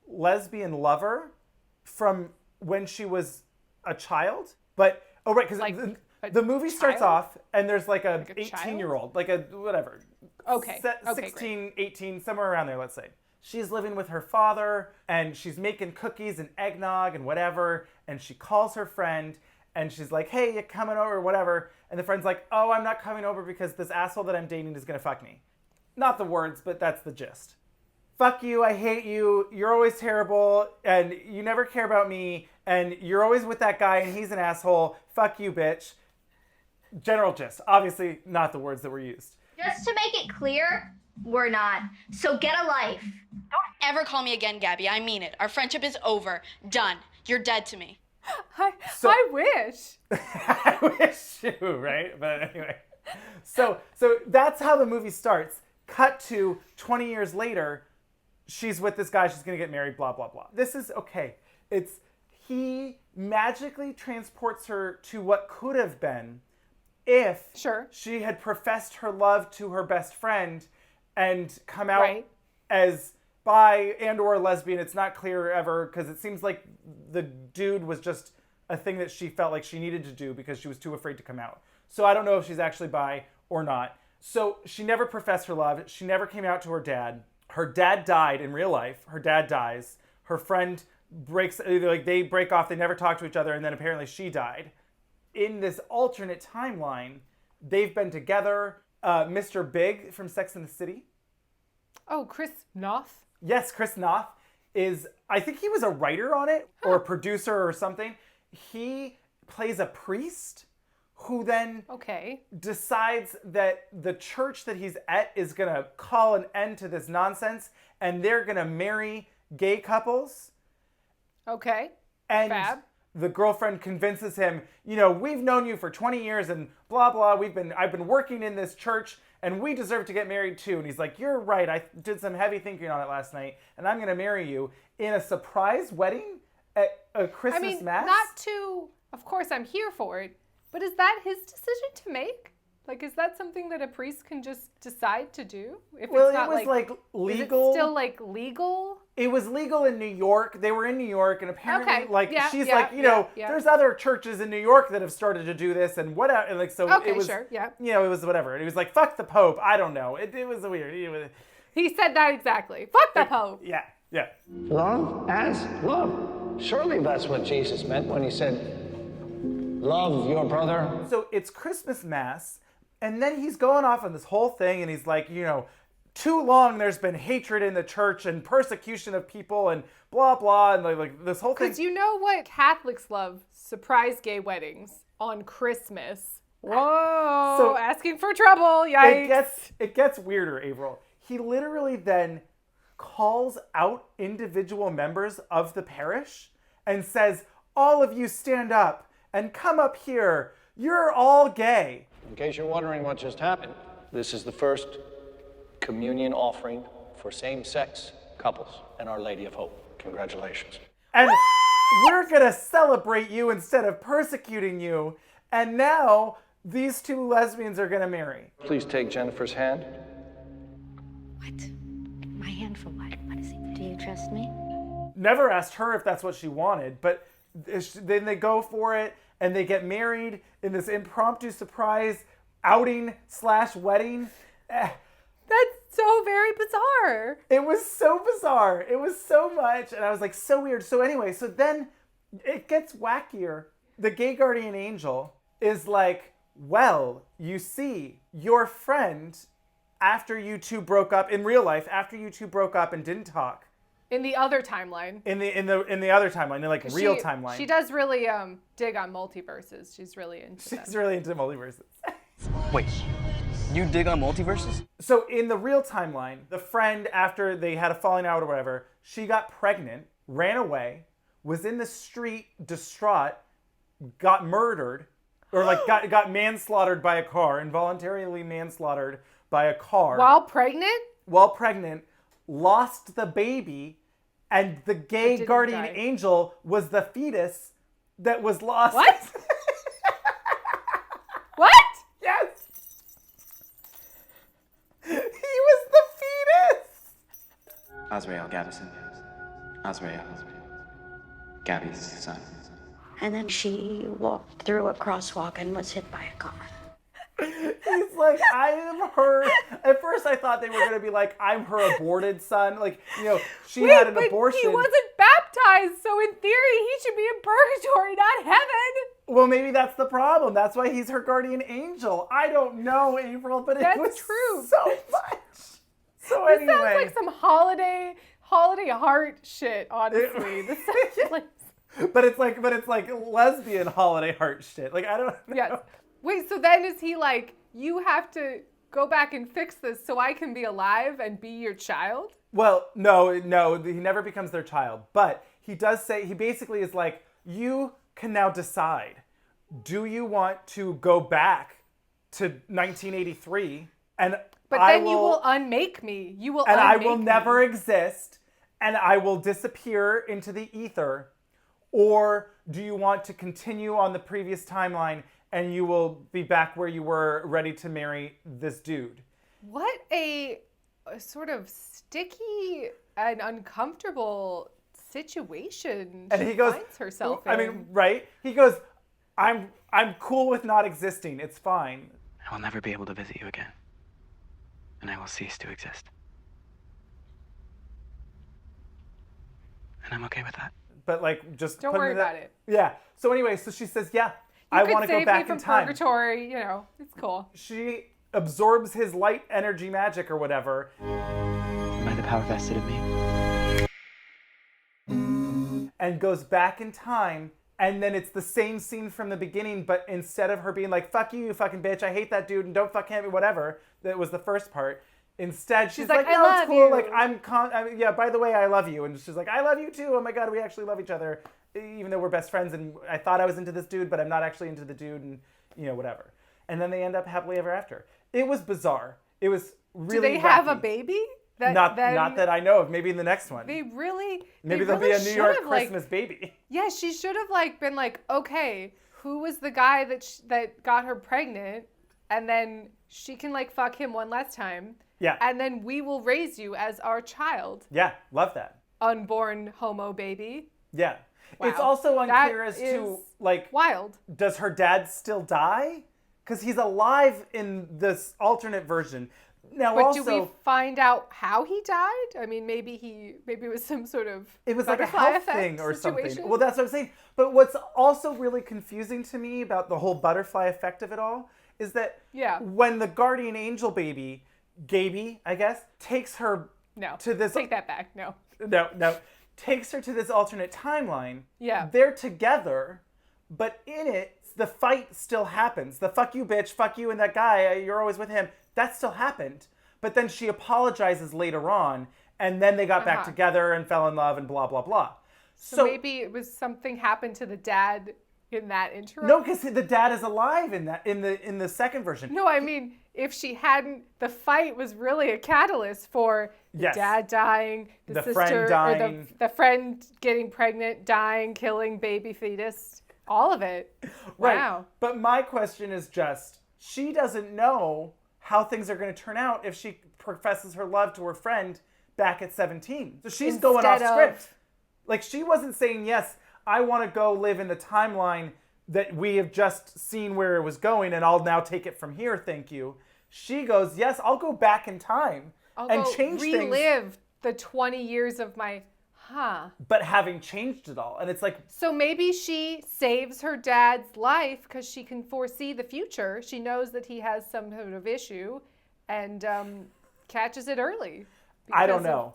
lesbian lover from when she was a child. But, oh right, because the movie starts off and there's a 18-year-old, whatever. Okay. 16, 18, somewhere around there, let's say. She's living with her father and she's making cookies and eggnog and whatever. And she calls her friend and she's like, hey, you coming over or whatever. And the friend's like, oh, I'm not coming over because this asshole that I'm dating is gonna fuck me. Not the words, but that's the gist. Fuck you, I hate you, you're always terrible, and you never care about me, and you're always with that guy and he's an asshole. Fuck you, bitch. General gist. Obviously not the words that were used. Just to make it clear, we're not. So get a life. Don't ever call me again, Gabbi. I mean it. Our friendship is over. Done. You're dead to me. I wish. I wish too, right? But anyway. So that's how the movie starts. Cut to 20 years later, she's with this guy, she's gonna get married, blah, blah, blah. This is okay. He magically transports her to what could have been if she had professed her love to her best friend and come out as bi and or lesbian. It's not clear ever, because it seems like the dude was just a thing that she felt like she needed to do because she was too afraid to come out. So I don't know if she's actually bi or not. So she never professed her love. She never came out to her dad. Her dad died in real life. Her dad dies. Her friend they break off. They never talk to each other. And then apparently she died. In this alternate timeline, they've been together. Mr. Big from Sex and the City. Oh, Chris Noth? Yes, Chris Noth is, I think he was a writer on it or a producer or something. He plays a priest who then decides that the church that he's at is going to call an end to this nonsense and they're going to marry gay couples. Okay. And Fab. The girlfriend convinces him, we've known you for 20 years and blah, blah. I've been working in this church and we deserve to get married too. And he's like, you're right. I did some heavy thinking on it last night and I'm going to marry you in a surprise wedding at a Christmas mass. Not to, of course I'm here for it, but is that his decision to make? Like, is that something that a priest can just decide to do? If well, it's not it was like legal. Is it still like legal? It was legal in New York. They were in New York, and apparently, there's other churches in New York that have started to do this, and what, and like, so it was, it was whatever. And he was like, "Fuck the Pope." I don't know. It was weird. He said that exactly. Fuck the Pope. Yeah. Love as love. Surely that's what Jesus meant when he said, "Love your brother." So it's Christmas Mass, and then he's going off on this whole thing, and he's like, too long there's been hatred in the church and persecution of people and blah, blah, and like this whole thing. Because you know what Catholics love? Surprise gay weddings on Christmas. Whoa, so asking for trouble, yikes. It gets weirder, Avaryl. He literally then calls out individual members of the parish and says, all of you stand up and come up here. You're all gay. In case you're wondering what just happened, this is the first communion offering for same-sex couples and Our Lady of Hope. Congratulations. And we're going to celebrate you instead of persecuting you. And now these two lesbians are going to marry. Please take Jennifer's hand. What? My hand for what? What is it? Do you trust me? Never asked her if that's what she wanted, but then they go for it and they get married in this impromptu surprise outing/wedding. That's so very bizarre. It was so bizarre. It was so much. And I was like, so weird. So anyway, so then it gets wackier. The gay guardian angel is like, well, you see, your friend, after you two broke up in real life, after you two broke up and didn't talk. In the other timeline. In the other timeline, in like real timeline. She does really dig on multiverses. She's really into that. She's really into multiverses. Wait. You dig on multiverses? So in the real timeline, the friend, after they had a falling out or whatever, she got pregnant, ran away, was in the street, distraught, got murdered, or like got manslaughtered by a car, involuntarily manslaughtered by a car. While pregnant? While pregnant, lost the baby, and the gay guardian angel was the fetus that was lost. What? What? Yes. He was the fetus! Azrael Gaddison. Azrael. Gabbi's son. And then she walked through a crosswalk and was hit by a car. He's like, I am her. At first I thought they were going to be like, I'm her aborted son. Like, she had an abortion. He wasn't baptized, so in theory he should be in purgatory, not heaven. Well, maybe that's the problem. That's why he's her guardian angel. I don't know, April, but it was true. so much. So This anyway. sounds like some holiday heart shit, honestly. This sounds like... But it's like lesbian holiday heart shit. Like, I don't know. Yes. Wait, so then is he like, you have to go back and fix this so I can be alive and be your child? Well, no, he never becomes their child. But he does say, he basically is like, you can now decide. Do you want to go back to 1983 But then you will unmake me. You will and unmake I will me. never exist and I will disappear into the ether? Or do you want to continue on the previous timeline and you will be back where you were, ready to marry this dude? What a sort of sticky and uncomfortable situation And she he goes, finds herself in. I mean, right? He goes, I'm cool with not existing. It's fine. I will never be able to visit you again. And I will cease to exist. And I'm okay with that. But like, just Don't put worry in that- about it. Yeah. So anyway, so she says, yeah, You I could want to go save back me in from time. purgatory, you know, it's cool. She absorbs his light energy magic or whatever. By the power vested in me. And goes back in time. And then it's the same scene from the beginning, but instead of her being like, fuck you, you fucking bitch, I hate that dude, and don't fuck him, whatever, that was the first part. Instead, she's like, I no, love it's cool. you. Like, yeah, by the way, I love you. And she's like, I love you too. Oh my God, we actually love each other. Even though we're best friends, and I thought I was into this dude, but I'm not actually into the dude, and, you know, whatever. And then they end up happily ever after. It was bizarre. It was really Do they have a wacky. baby? Not that I know of. Maybe in the next one. They really... Maybe they there'll really be a New York should have, Christmas baby. Yeah, she should have like been like, okay, who was the guy that got her pregnant? And then she can like fuck him one last time. Yeah. And then we will raise you as our child. Yeah, love that. Unborn homo baby. Yeah. Wow. It's also unclear That as to, is like... wild. Does her dad still die? Because he's alive in this alternate version. Now But also... do we find out how he died? I mean, maybe it was some sort of It was like a butterfly health effect thing or situation? something. Well, that's what I'm saying. But what's also really confusing to me about the whole butterfly effect of it all is that when the guardian angel baby, Gabbi, I guess, takes her to this... Take that back. No. No. Takes her to this alternate timeline. Yeah. They're together, but in it, the fight still happens. The fuck you, bitch, fuck you and that guy, you're always with him. That still happened. But then she apologizes later on, and then they got back together and fell in love and blah, blah, blah. So maybe it was something happened to the dad in that interim? No, because the dad is alive in the second version. No, I mean, if she hadn't, the fight was really a catalyst for the dad dying, the sister, friend dying. or the friend getting pregnant, dying, killing baby fetus, all of it. Right. Wow. But my question is just, she doesn't know how things are going to turn out if she professes her love to her friend back at 17. So she's going off script. Like, she wasn't saying, yes, I want to go live in the timeline that we have just seen where it was going, and I'll now take it from here, thank you. She goes, yes, I'll go back in time and change things. Relive the 20 years of my, But having changed it all. And it's like... So maybe she saves her dad's life because she can foresee the future. She knows that he has some sort of issue and catches it early. I don't know.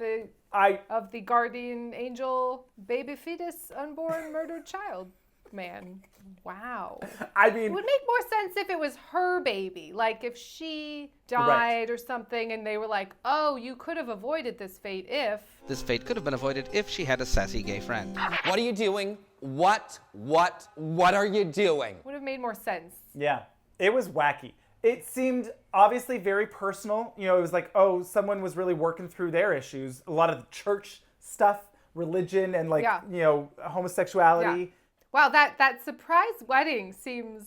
Of the guardian angel, baby fetus, unborn, murdered child. Man, wow. I mean... It would make more sense if it was her baby. Like if she died or something and they were like, oh, you could have avoided this fate if... This fate could have been avoided if she had a sassy gay friend. What are you doing? What are you doing? Would have made more sense. Yeah, it was wacky. It seemed obviously very personal. You know, it was like, oh, someone was really working through their issues. A lot of the church stuff, religion, and like, you know, homosexuality. Yeah. Wow, that surprise wedding seems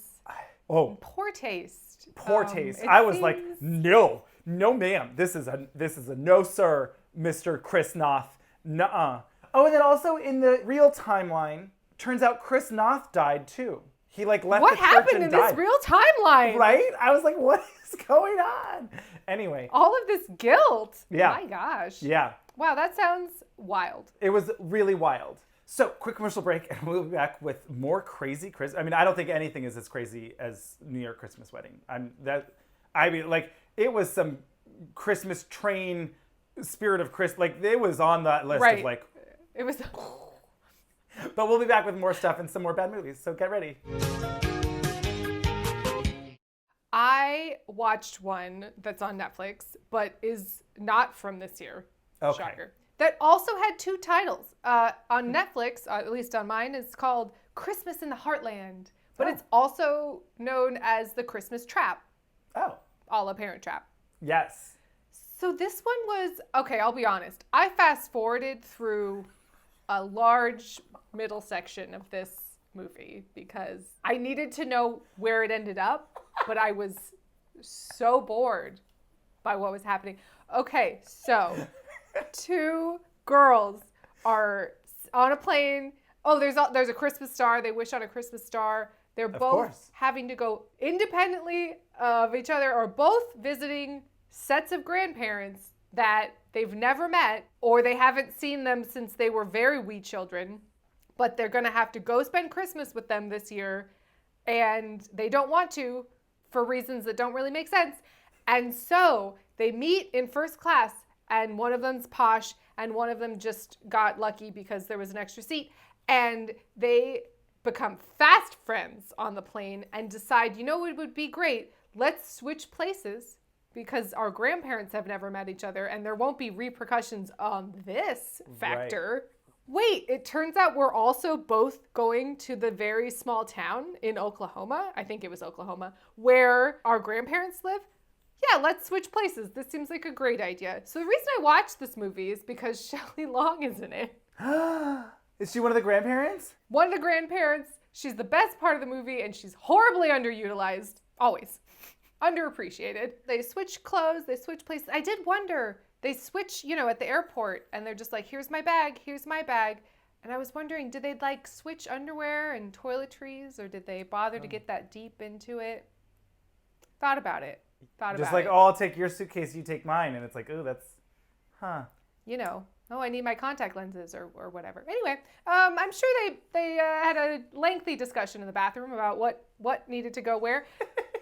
poor taste. Poor taste. I was like, no, ma'am. This is a no, sir, Mr. Chris Noth. Nuh-uh. Oh, and then also in the real timeline, turns out Chris Noth died too. He like left the church and died. What happened in this real timeline? Right? I was like, what is going on? Anyway. All of this guilt. Yeah. My gosh. Yeah. Wow, that sounds wild. It was really wild. So, quick commercial break, and we'll be back with more crazy Christmas. I mean, I don't think anything is as crazy as New York Christmas wedding. It was some Christmas train, spirit of Christmas. Like, it was on that list of like. It was. But we'll be back with more stuff and some more bad movies. So get ready. I watched one that's on Netflix, but is not from this year. Okay. Shocker. That also had 2 titles. On Netflix, at least on mine, it's called Christmas in the Heartland. But it's also known as The Christmas Trap. Oh. A la Parent Trap. Yes. So this one was, okay, I'll be honest. I fast forwarded through a large middle section of this movie because I needed to know where it ended up, but I was so bored by what was happening. Okay, so 2 girls are on a plane. Oh, there's a Christmas star. They wish on a Christmas star. They're both having to go independently of each other or both visiting sets of grandparents that they've never met or they haven't seen them since they were very wee children, but they're going to have to go spend Christmas with them this year and they don't want to for reasons that don't really make sense. And so they meet in first class and one of them's posh and one of them just got lucky because there was an extra seat and they become fast friends on the plane and decide, you know, it would be great. Let's switch places because our grandparents have never met each other and there won't be repercussions on this factor. Right. Wait, it turns out we're also both going to the very small town in Oklahoma, I think it was Oklahoma, where our grandparents live. Yeah, let's switch places. This seems like a great idea. So the reason I watched this movie is because Shelley Long is in it. Is she one of the grandparents? One of the grandparents. She's the best part of the movie and she's horribly underutilized. Always. Underappreciated. They switch clothes, they switch places. I did wonder, they switch, at the airport and they're just like, here's my bag. And I was wondering, did they like switch underwear and toiletries or did they bother to get that deep into it? Thought about it. Just like, I'll take your suitcase, you take mine. And it's like, oh, that's, I need my contact lenses or whatever. Anyway, I'm sure they had a lengthy discussion in the bathroom about what needed to go where.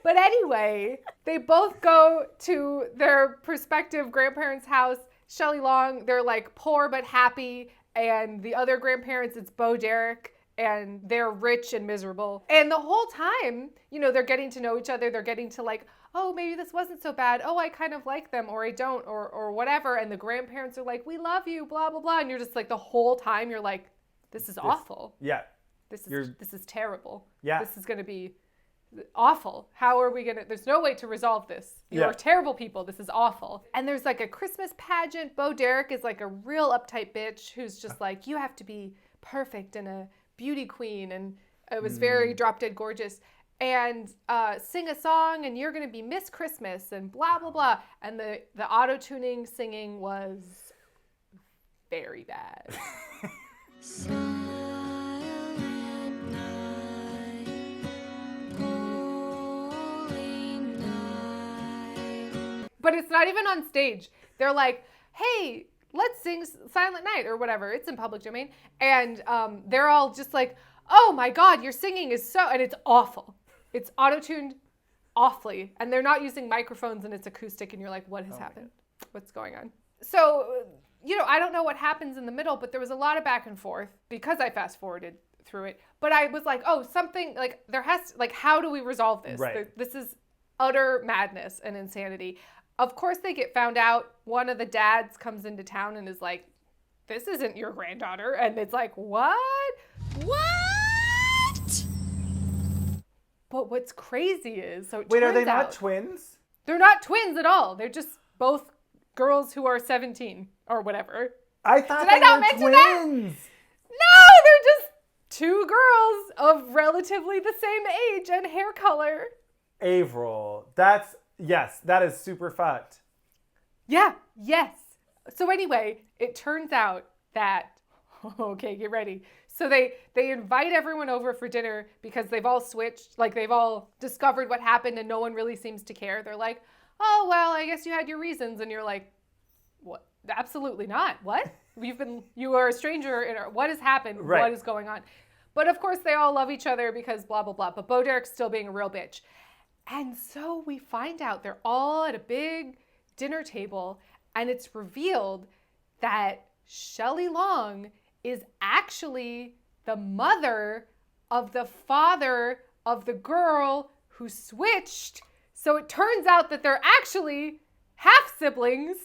But anyway, they both go to their prospective grandparents' house. Shelley Long, they're like poor but happy. And the other grandparents, it's Bo Derek. And they're rich and miserable. And the whole time, they're getting to know each other. They're getting to like, oh, maybe this wasn't so bad. Oh, I kind of like them or I don't or whatever. And the grandparents are like, we love you, blah, blah, blah. And you're just like the whole time you're like, this is awful. Yeah. This is terrible. Yeah. This is going to be awful. How are we going to, there's no way to resolve this. You're terrible people. This is awful. And there's like a Christmas pageant. Bo Derek is like a real uptight bitch who's just like, you have to be perfect and a beauty queen. And it was very drop dead gorgeous. And sing a song and you're going to be Miss Christmas and blah, blah, blah. And the auto-tuning singing was very bad. But it's not even on stage. They're like, hey, let's sing Silent Night or whatever. It's in public domain. And they're all just like, oh my God, your singing is so, and it's awful. It's auto-tuned awfully. And they're not using microphones and it's acoustic and you're like, what has happened? What's going on? So, I don't know what happens in the middle, but there was a lot of back and forth because I fast forwarded through it. But I was like, oh, something like there has to, like, how do we resolve this? Right. This is utter madness and insanity. Of course they get found out. One of the dads comes into town and is like, this isn't your granddaughter. And it's like, what? But what's crazy is, wait, are they not twins? They're not twins at all. They're just both girls who are 17 or whatever. I thought Did they I not were mention twins. that? No, they're just 2 girls of relatively the same age and hair color. Avaryl, yes, that is super fucked. Yeah, yes. So anyway, it turns out that, okay, get ready. So they invite everyone over for dinner because they've all switched, like they've all discovered what happened and no one really seems to care. They're like, oh, well, I guess you had your reasons. And you're like, what? Absolutely not. What? You are a stranger in our, what has happened? Right. What is going on? But of course they all love each other because blah, blah, blah. But Bo Derek's still being a real bitch. And so we find out they're all at a big dinner table and it's revealed that Shelley Long is actually the mother of the father of the girl who switched. So it turns out that they're actually half siblings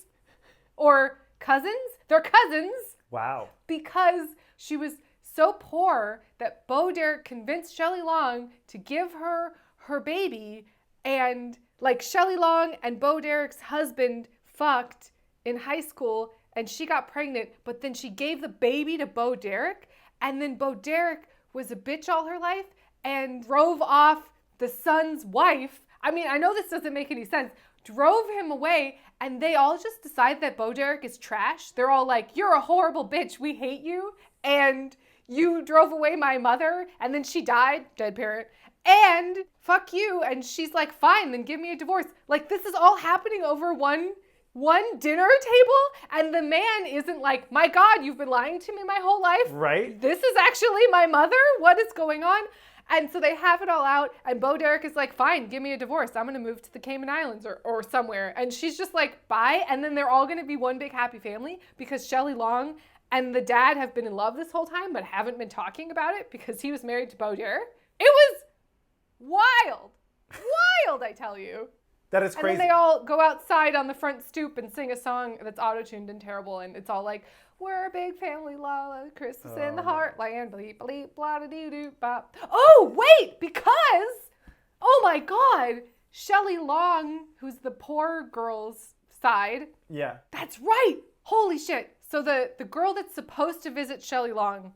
or cousins. They're cousins. Wow. Because she was so poor that Bo Derek convinced Shelley Long to give her her baby, and like Shelley Long and Bo Derek's husband fucked in high school and she got pregnant, but then she gave the baby to Bo Derek, and then Bo Derek was a bitch all her life and drove off the son's wife. I mean, I know this doesn't make any sense. Drove him away, and they all just decide that Bo Derek is trash. They're all like, you're a horrible bitch, we hate you, and you drove away my mother, and then she died, dead parent, and fuck you. And she's like, fine, then give me a divorce. Like, this is all happening over one dinner table, and the man isn't like, my God, you've been lying to me my whole life. Right. This is actually my mother? What is going on? And so they have it all out, and Bo Derek is like, fine, give me a divorce. I'm gonna move to the Cayman Islands or somewhere. And she's just like, bye. And then they're all gonna be one big happy family because Shelley Long and the dad have been in love this whole time, but haven't been talking about it because he was married to Bo Derek. It was wild. Wild, I tell you. That is crazy. And then they all go outside on the front stoop and sing a song that's auto-tuned and terrible, and it's all like, we're a big family, la Christmas in the Heartland, bleep, bleep, blah, doo, doo, bop. Oh, wait, because, oh my God, Shelley Long, who's the poor girl's side. Yeah. That's right. Holy shit. So the girl that's supposed to visit Shelley Long,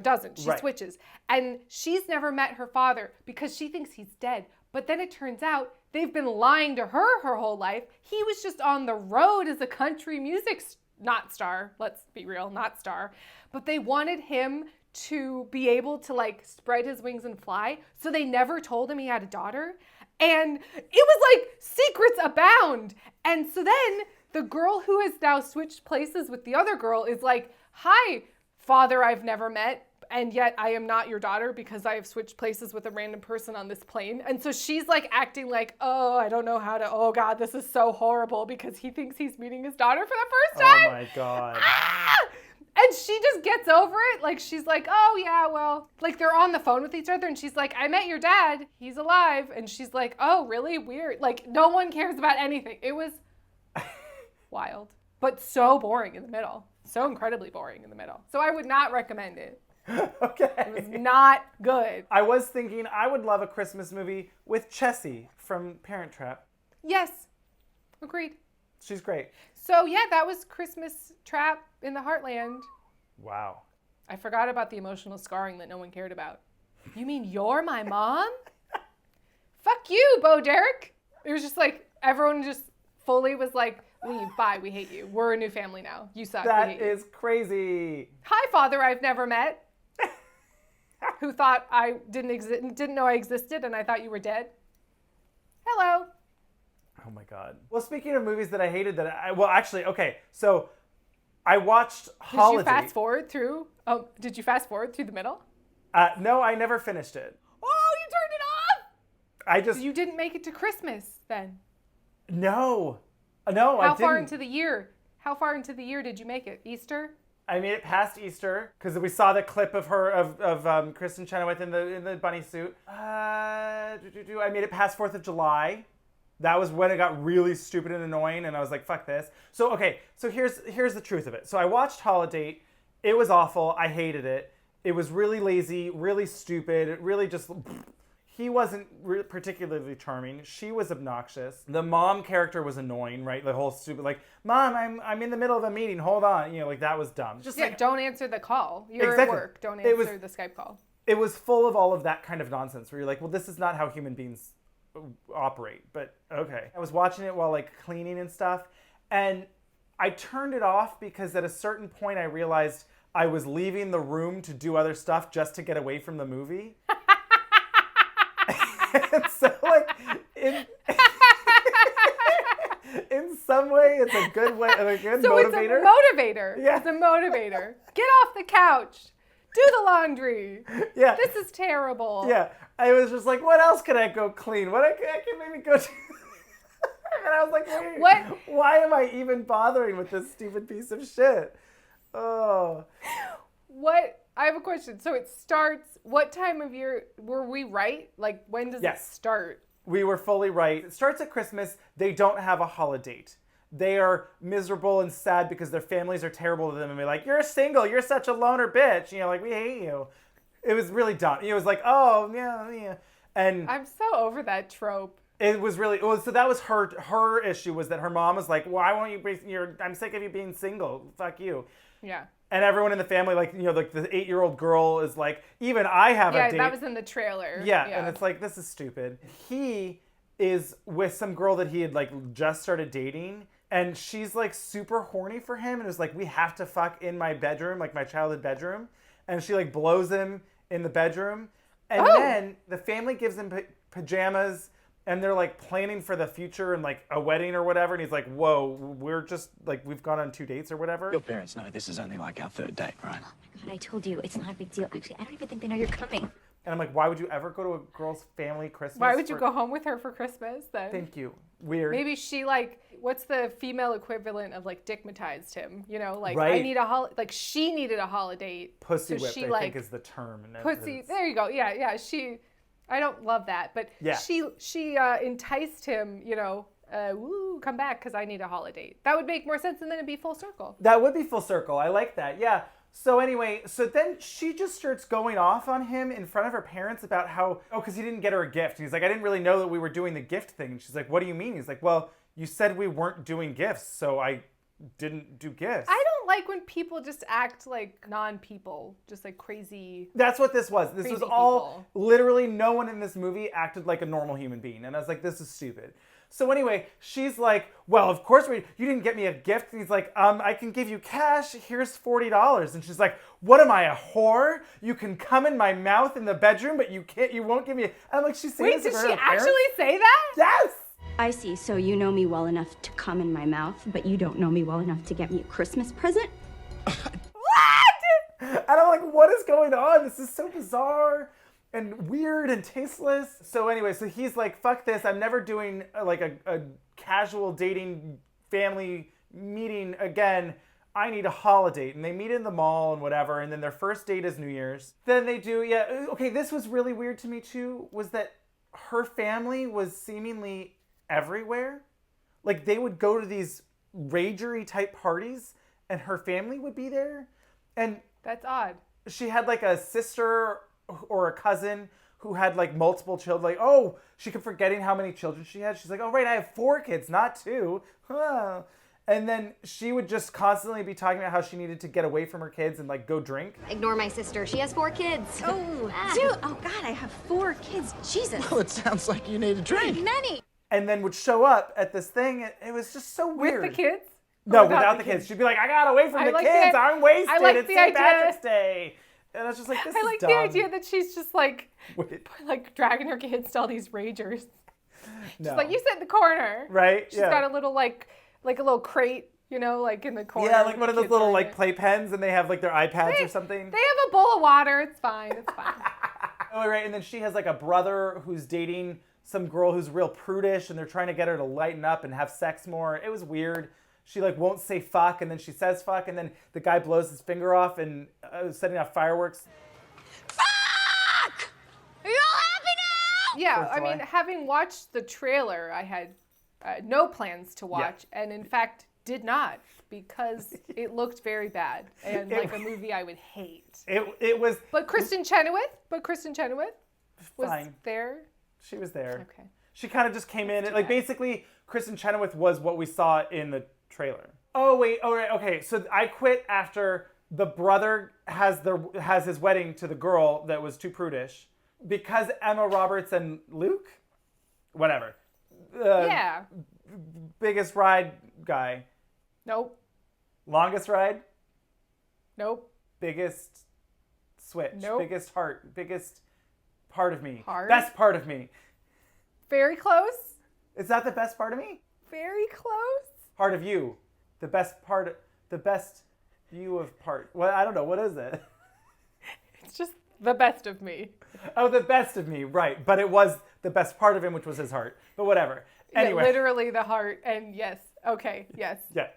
doesn't. She switches. And she's never met her father because she thinks he's dead. But then it turns out they've been lying to her whole life. He was just on the road as a country music not star, let's be real, not star. But they wanted him to be able to like spread his wings and fly. So they never told him he had a daughter. And it was like secrets abound. And so then the girl who has now switched places with the other girl is like, hi, father I've never met, and yet I am not your daughter because I have switched places with a random person on this plane. And so she's like acting like, oh, I don't know how to, oh God, this is so horrible because he thinks he's meeting his daughter for the first time. Oh my God. Ah! And she just gets over it. Like, she's like, oh yeah, well, like they're on the phone with each other and she's like, I met your dad, he's alive. And she's like, oh, really? Weird. Like, no one cares about anything. It was wild, but so boring in the middle. So incredibly boring in the middle. So I would not recommend it. Okay. It was not good. I was thinking I would love a Christmas movie with Chessie from Parent Trap. Yes. Agreed. She's great. So yeah, that was Christmas Trap in the Heartland. Wow. I forgot about the emotional scarring that no one cared about. You mean you're my mom? Fuck you, Bo Derek. It was just like, everyone just fully was like, leave, bye, we hate you. We're a new family now. You suck, That we hate you. is crazy. Hi, father I've never met. Who thought I didn't know I existed and I thought you were dead. Hello. Oh my God. Well, speaking of movies that I hated okay, so I watched Holiday. Did you fast forward through the middle? No, I never finished it. Oh, you turned it off? So you didn't make it to Christmas then? No, I didn't. How far into the year did you make it? Easter? I made it past Easter because we saw the clip of her of Kristen Chenoweth in the bunny suit. I made it past 4th of July. That was when it got really stupid and annoying, and I was like, "Fuck this." So here's the truth of it. So I watched Holidate. It was awful. I hated it. It was really lazy, really stupid. It really just. He wasn't particularly charming. She was obnoxious. The mom character was annoying, right? The whole stupid, like, Mom, I'm in the middle of a meeting. Hold on. Like that was dumb. Just like, don't answer the call. You're exactly. at work. Don't answer the Skype call. It was full of all of that kind of nonsense where you're like, well, this is not how human beings operate. But okay. I was watching it while like cleaning and stuff. And I turned it off because at a certain point I realized I was leaving the room to do other stuff just to get away from the movie. And so, like, In some way, it's a good way, a good so motivator. it's a motivator. Yeah. It's a motivator. Get off the couch. Do the laundry. Yeah. This is terrible. Yeah. I was just like, what else can I go clean? I can maybe go to... And I was like, wait, what? Why am I even bothering with this stupid piece of shit? Oh. What? I have a question. So it starts, what time of year, were we right? Like, when does it start? We were fully right. It starts at Christmas. They don't have a Holidate. They are miserable and sad because their families are terrible to them and be like, you're single, you're such a loner bitch. You know, like, we hate you. It was really dumb. It was like, oh, yeah. And I'm so over that trope. It was really, so that was her issue, was that her mom was like, why won't you be, I'm sick of you being single. Fuck you. Yeah. And everyone in the family, like, you know, like the 8-year-old girl is like, even I have a date. Yeah, that was in the trailer. Yeah, and it's like, this is stupid. He is with some girl that he had like just started dating, and she's like super horny for him, and is like, we have to fuck in my bedroom, like my childhood bedroom. And she like blows him in the bedroom. And then the family gives him pajamas, and they're like planning for the future and like a wedding or whatever. And he's like, whoa, we're just like, we've gone on 2 dates or whatever. Your parents know this is only like our 3rd date, right? Oh my God, I told you, it's not a big deal. Actually, I don't even think they know you're coming. And I'm like, why would you ever go to a girl's family Christmas? Why would you go home with her for Christmas then? Thank you. Weird. Maybe she like, what's the female equivalent of like dickmatized him? You know, like right. I need like she needed a holiday. Pussy so whipped, she, I like, think is the term. Pussy, there you go. Yeah. I don't love that, but yeah. she enticed him, you know, come back because I need a holiday. That would make more sense, and then it'd be full circle. That would be full circle. I like that. Yeah. So anyway, so then she just starts going off on him in front of her parents about how, because he didn't get her a gift. And he's like, I didn't really know that we were doing the gift thing. And she's like, what do you mean? He's like, well, you said we weren't doing gifts, so I didn't do gifts. I don't like when people just act like non-people, just like crazy. That's what this was. This was all, people. Literally no one in this movie acted like a normal human being. And I was like, this is stupid. So anyway, she's like, well, of course you didn't get me a gift. And he's like, I can give you cash. Here's $40. And she's like, what am I, a whore? You can come in my mouth in the bedroom, but you won't give me. And I'm like, she's saying Wait, this did to her she parents? actually say that? Yes. I see. So you know me well enough to come in my mouth, but you don't know me well enough to get me a Christmas present? What? And I'm like, what is going on? This is so bizarre and weird and tasteless. So anyway, so he's like, fuck this. I'm never doing like a casual dating family meeting again. I need a holiday. And they meet in the mall and whatever. And then their first date is New Year's. Then they do, okay, this was really weird to me too, was that her family was seemingly everywhere. Like they would go to these ragery type parties and her family would be there. And that's odd. She had like a sister or a cousin who had like multiple children. Like, oh, she kept forgetting how many children she had. She's like, oh, right, I have 4 kids, not 2. Huh. And then she would just constantly be talking about how she needed to get away from her kids and like go drink. Ignore my sister. She has 4 kids. Oh, dude. Oh, God, I have 4 kids. Jesus. Well, it sounds like you need a drink. Many. And then would show up at this thing. It was just so weird. With the kids? No, without the kids. She'd be like, I got away from the kids. I'm wasted. It's St. Patrick's Day. And I was just like, this is dumb. I like the idea that she's just like dragging her kids to all these ragers. She's like, you sit in the corner. Right? She's got a little like a little crate, you know, like in the corner. Yeah, like one of those little like play pens, and they have like their iPads or something. They have a bowl of water. It's fine. It's fine. Oh, right. And then she has like a brother who's dating some girl who's real prudish, and they're trying to get her to lighten up and have sex more. It was weird. She like won't say fuck, and then she says fuck, and then the guy blows his finger off and setting off fireworks. Fuck! Are you all happy now? Yeah, I mean, having watched the trailer, I had no plans to watch, and in fact did not, because it looked very bad and like a movie I would hate. It was. But Kristen Chenoweth was fine. there. She was there. Okay. She kind of just came in. Like basically, Kristen Chenoweth was what we saw in the trailer. Oh wait. Oh right. Okay. So I quit after the brother has his wedding to the girl that was too prudish because Emma Roberts and Luke, whatever. Yeah. Biggest ride guy. Nope. Longest ride. Nope. Biggest switch. Nope. Biggest heart. Biggest part of me. Heart? Best part of me. Very close. Is that the best part of me? Very close. Heart of you. The best view of part. Well, I don't know. What is it? It's just the best of me. Oh, the best of me, right. But it was the best part of him, which was his heart. But whatever. Anyway. Yeah, literally the heart. And yes. Okay. Yes. Yeah.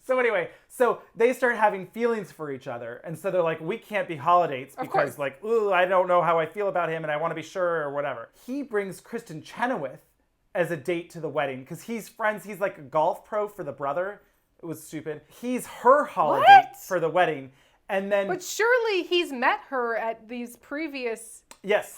So anyway, so they start having feelings for each other. And so they're like, we can't be holidates because like, ooh, I don't know how I feel about him and I want to be sure or whatever. He brings Kristin Chenoweth as a date to the wedding because he's friends. He's like a golf pro for the brother. It was stupid. He's her holiday for the wedding. And then, but surely he's met her at these previous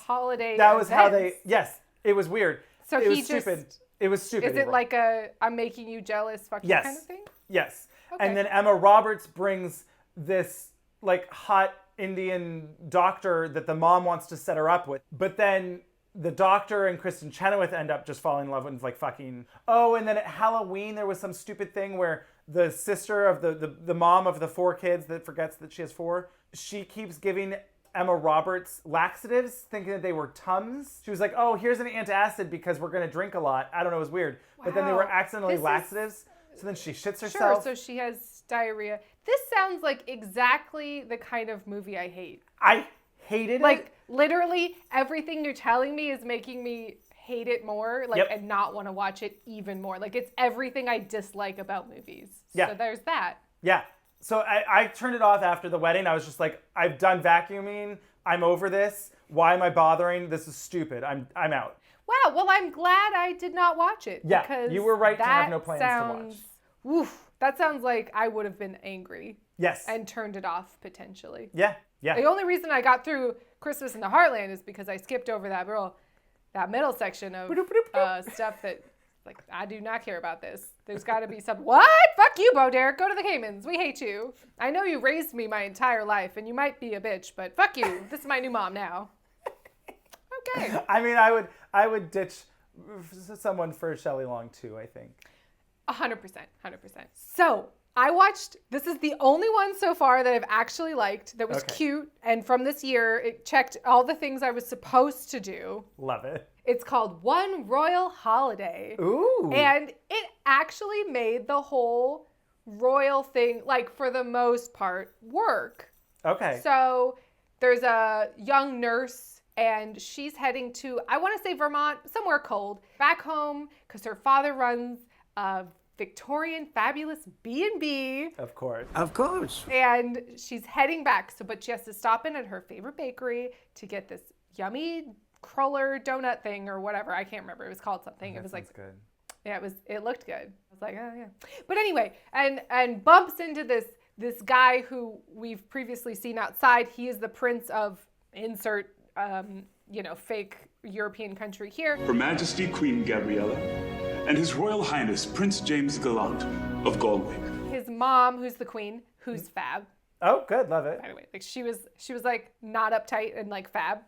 holiday that was events. how they, yes, it was weird. So it he was just, stupid. It was stupid. Is it like a, I'm making you jealous fuck you kind of thing? Yes. Okay. And then Emma Roberts brings this like hot Indian doctor that the mom wants to set her up with. But then the doctor and Kristin Chenoweth end up just falling in love with like fucking. Oh, and then at Halloween there was some stupid thing where the sister of the mom of the 4 kids that forgets that she has 4, she keeps giving Emma Roberts laxatives thinking that they were Tums. She was like, oh, here's an antacid because we're going to drink a lot. I don't know, it was weird. Wow. But then they were accidentally laxatives. So then she shits herself. Sure, so she has diarrhea. This sounds like exactly the kind of movie I hate. I hated it. Like, literally, everything you're telling me is making me hate it more, like, and not want to watch it even more. Like, it's everything I dislike about movies. Yeah. So there's that. Yeah. So I turned it off after the wedding. I was just like, I've done vacuuming. I'm over this. Why am I bothering? This is stupid. I'm out. Wow. Well, I'm glad I did not watch it. Yeah, because you were right to have no plans to watch. Oof, that sounds like I would have been angry. Yes. And turned it off potentially. Yeah. Yeah. The only reason I got through Christmas in the Heartland is because I skipped over that middle section of stuff that, like, I do not care about this. There's got to be some, what? Fuck you, Bo Derek. Go to the Caymans. We hate you. I know you raised me my entire life, and you might be a bitch, but fuck you. This is my new mom now. Okay. I mean, I would ditch someone for Shelley Long, too, I think. 100%. So, I watched, this is the only one so far that I've actually liked that was cute. And from this year, it checked all the things I was supposed to do. Love it. It's called One Royal Holiday. Ooh. And it actually made the whole royal thing, like for the most part, work. Okay. So there's a young nurse and she's heading to, I want to say Vermont, somewhere cold, back home because her father runs a Victorian fabulous B&B. Of course. Of course. And she's heading back, but she has to stop in at her favorite bakery to get this yummy cruller donut thing or whatever. I can't remember. It was called something. It was like good. Yeah, it looked good. I was like, oh yeah. But anyway, and bumps into this guy who we've previously seen outside. He is the prince of insert fake European country here. Her Majesty Queen Gabriella and His Royal Highness Prince James Gallant of Galway. His mom, who's the queen, who's fab. Oh, good, love it. By the way, like she was like not uptight and like fab.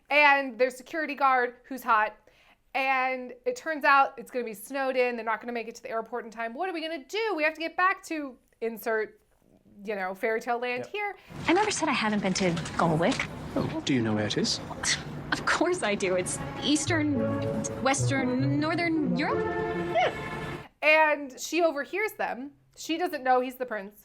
And their security guard who's hot. And it turns out it's going to be snowed in. They're not going to make it to the airport in time. What are we going to do? We have to get back to insert, fairy tale land here. I never said I haven't been to Galway. Oh, do you know where it is? Of course I do. It's Eastern, Western, Northern Europe. And she overhears them. She doesn't know he's the prince.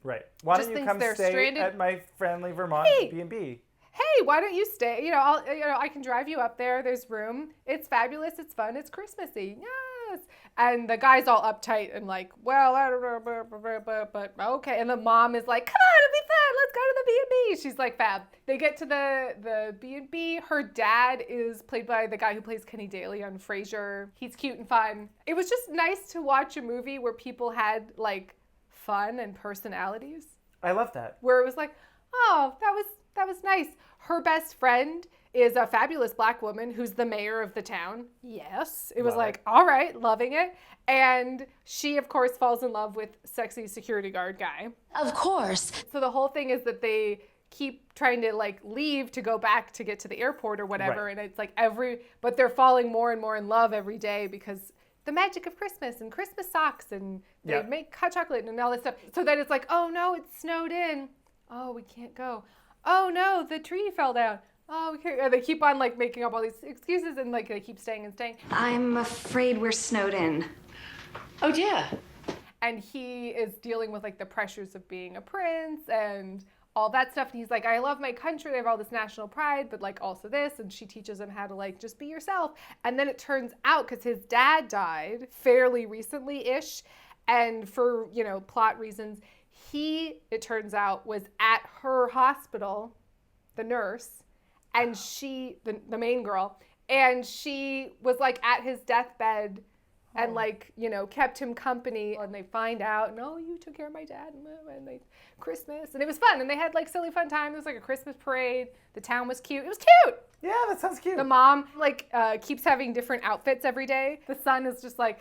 Right. Why Just don't you thinks come they're stay stranded. at my friendly Vermont B&B? Hey, why don't you stay? I can drive you up there. There's room. It's fabulous. It's fun. It's Christmassy. Yes. And the guy's all uptight and like, well, I don't know, but okay. And the mom is like, come on, it'll be fun. Let's go to the B&B. She's like, fab. They get to the B&B. Her dad is played by the guy who plays Kenny Daly on Frasier. He's cute and fun. It was just nice to watch a movie where people had like fun and personalities. I love that. Where it was like, oh, that was nice. Her best friend is a fabulous black woman who's the mayor of the town. Yes. It was like, all right, loving it. And she, of course, falls in love with sexy security guard guy. Of course. So the whole thing is that they keep trying to like leave to go back to get to the airport or whatever. Right. And it's like but they're falling more and more in love every day because the magic of Christmas and Christmas socks and they make hot chocolate and all this stuff. So then it's like, oh no, it's snowed in. Oh, we can't go. Oh no, the tree fell down. Oh, we can't. And they keep on like making up all these excuses and like they keep staying and staying. I'm afraid we're snowed in. Oh dear. And he is dealing with like the pressures of being a prince and all that stuff. And he's like, I love my country. I have all this national pride, but like also this. And she teaches him how to like just be yourself. And then it turns out, because his dad died fairly recently-ish, and for, you know, plot reasons, he, it turns out, was at her hospital, the nurse, and she, the main girl, and she was like at his deathbed and like, you know, kept him company. And they find out, no, you took care of my dad, and they Christmas, and it was fun. And they had like silly fun time. It was like a Christmas parade. The town was cute. It was cute. Yeah, that sounds cute. The mom like keeps having different outfits every day. The son is just like,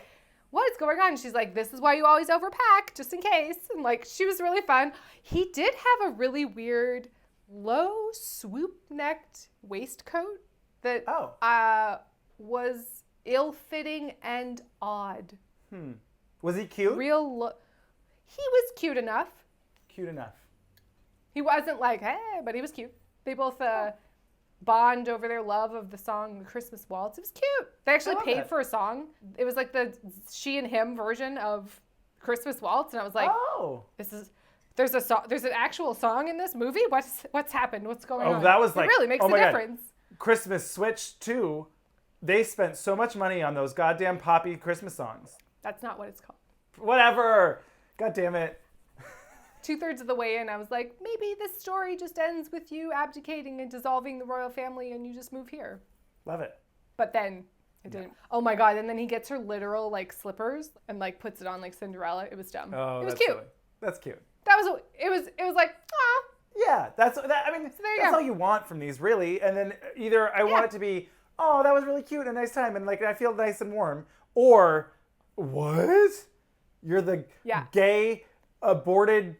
what is going on? And she's like, this is why you always overpack, just in case. And like, she was really fun. He did have a really weird low swoop-necked waistcoat that was ill-fitting and odd. Was he cute? He was cute enough. Cute enough. He wasn't like, hey, but he was cute. They both bond over their love of the song The Christmas Waltz. It was cute. They actually paid for a song. It was like the she and him version of Christmas Waltz, and I was like, there's an actual song in this movie? What's happened? What's going on? Oh, that was like, it really makes a difference. Christmas Switch 2, they spent so much money on those goddamn poppy Christmas songs. That's not what it's called. Whatever. God damn it. 2/3 of the way in, I was like, maybe this story just ends with you abdicating and dissolving the royal family and you just move here. Love it. But then it didn't. Oh my God. And then he gets her literal like slippers and like puts it on like Cinderella. It was dumb. Oh, it was that's cute. silly. That's cute. It was like, ah. Yeah, that's all you want from these, really. And then either I want it to be, oh, that was really cute, a nice time, and like I feel nice and warm, or what? You're the gay aborted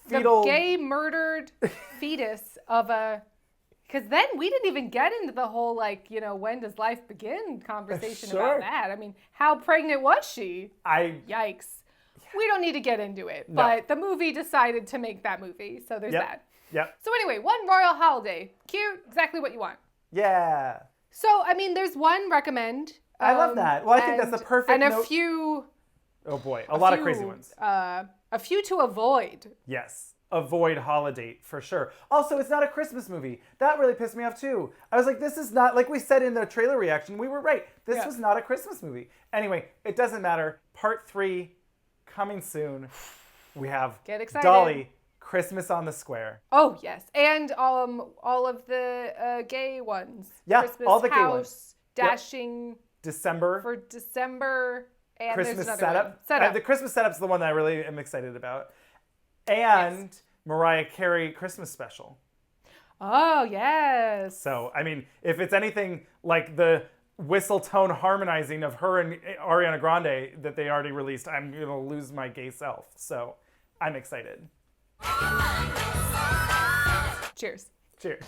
fetal, the gay murdered fetus of a. Because then we didn't even get into the whole like, you know, when does life begin conversation about that. I mean, how pregnant was she? Yikes. We don't need to get into it, but the movie decided to make that movie, so there's that. Yep. So anyway, one royal holiday. Cute, exactly what you want. Yeah. So, I mean, there's one recommend. I love that. Well, I think that's the perfect And a few... Oh boy, a lot of crazy ones. A few to avoid. Yes. Avoid Holidate, for sure. Also, it's not a Christmas movie. That really pissed me off, too. I was like, this is not... Like we said in the trailer reaction, we were right. This was not a Christmas movie. Anyway, it doesn't matter. Part 3... coming soon. We have Get excited. Dolly, Christmas on the Square. Oh, yes. And all of the gay ones. Yeah, Christmas all the gay House, ones. Dashing. December. For December. And Christmas there's another setup. one. The Christmas setup's the one that I really am excited about. And Mariah Carey Christmas special. Oh, yes. So, I mean, if it's anything like the whistle tone harmonizing of her and Ariana Grande that they already released, I'm going to lose my gay self. So I'm excited. Cheers. Cheers.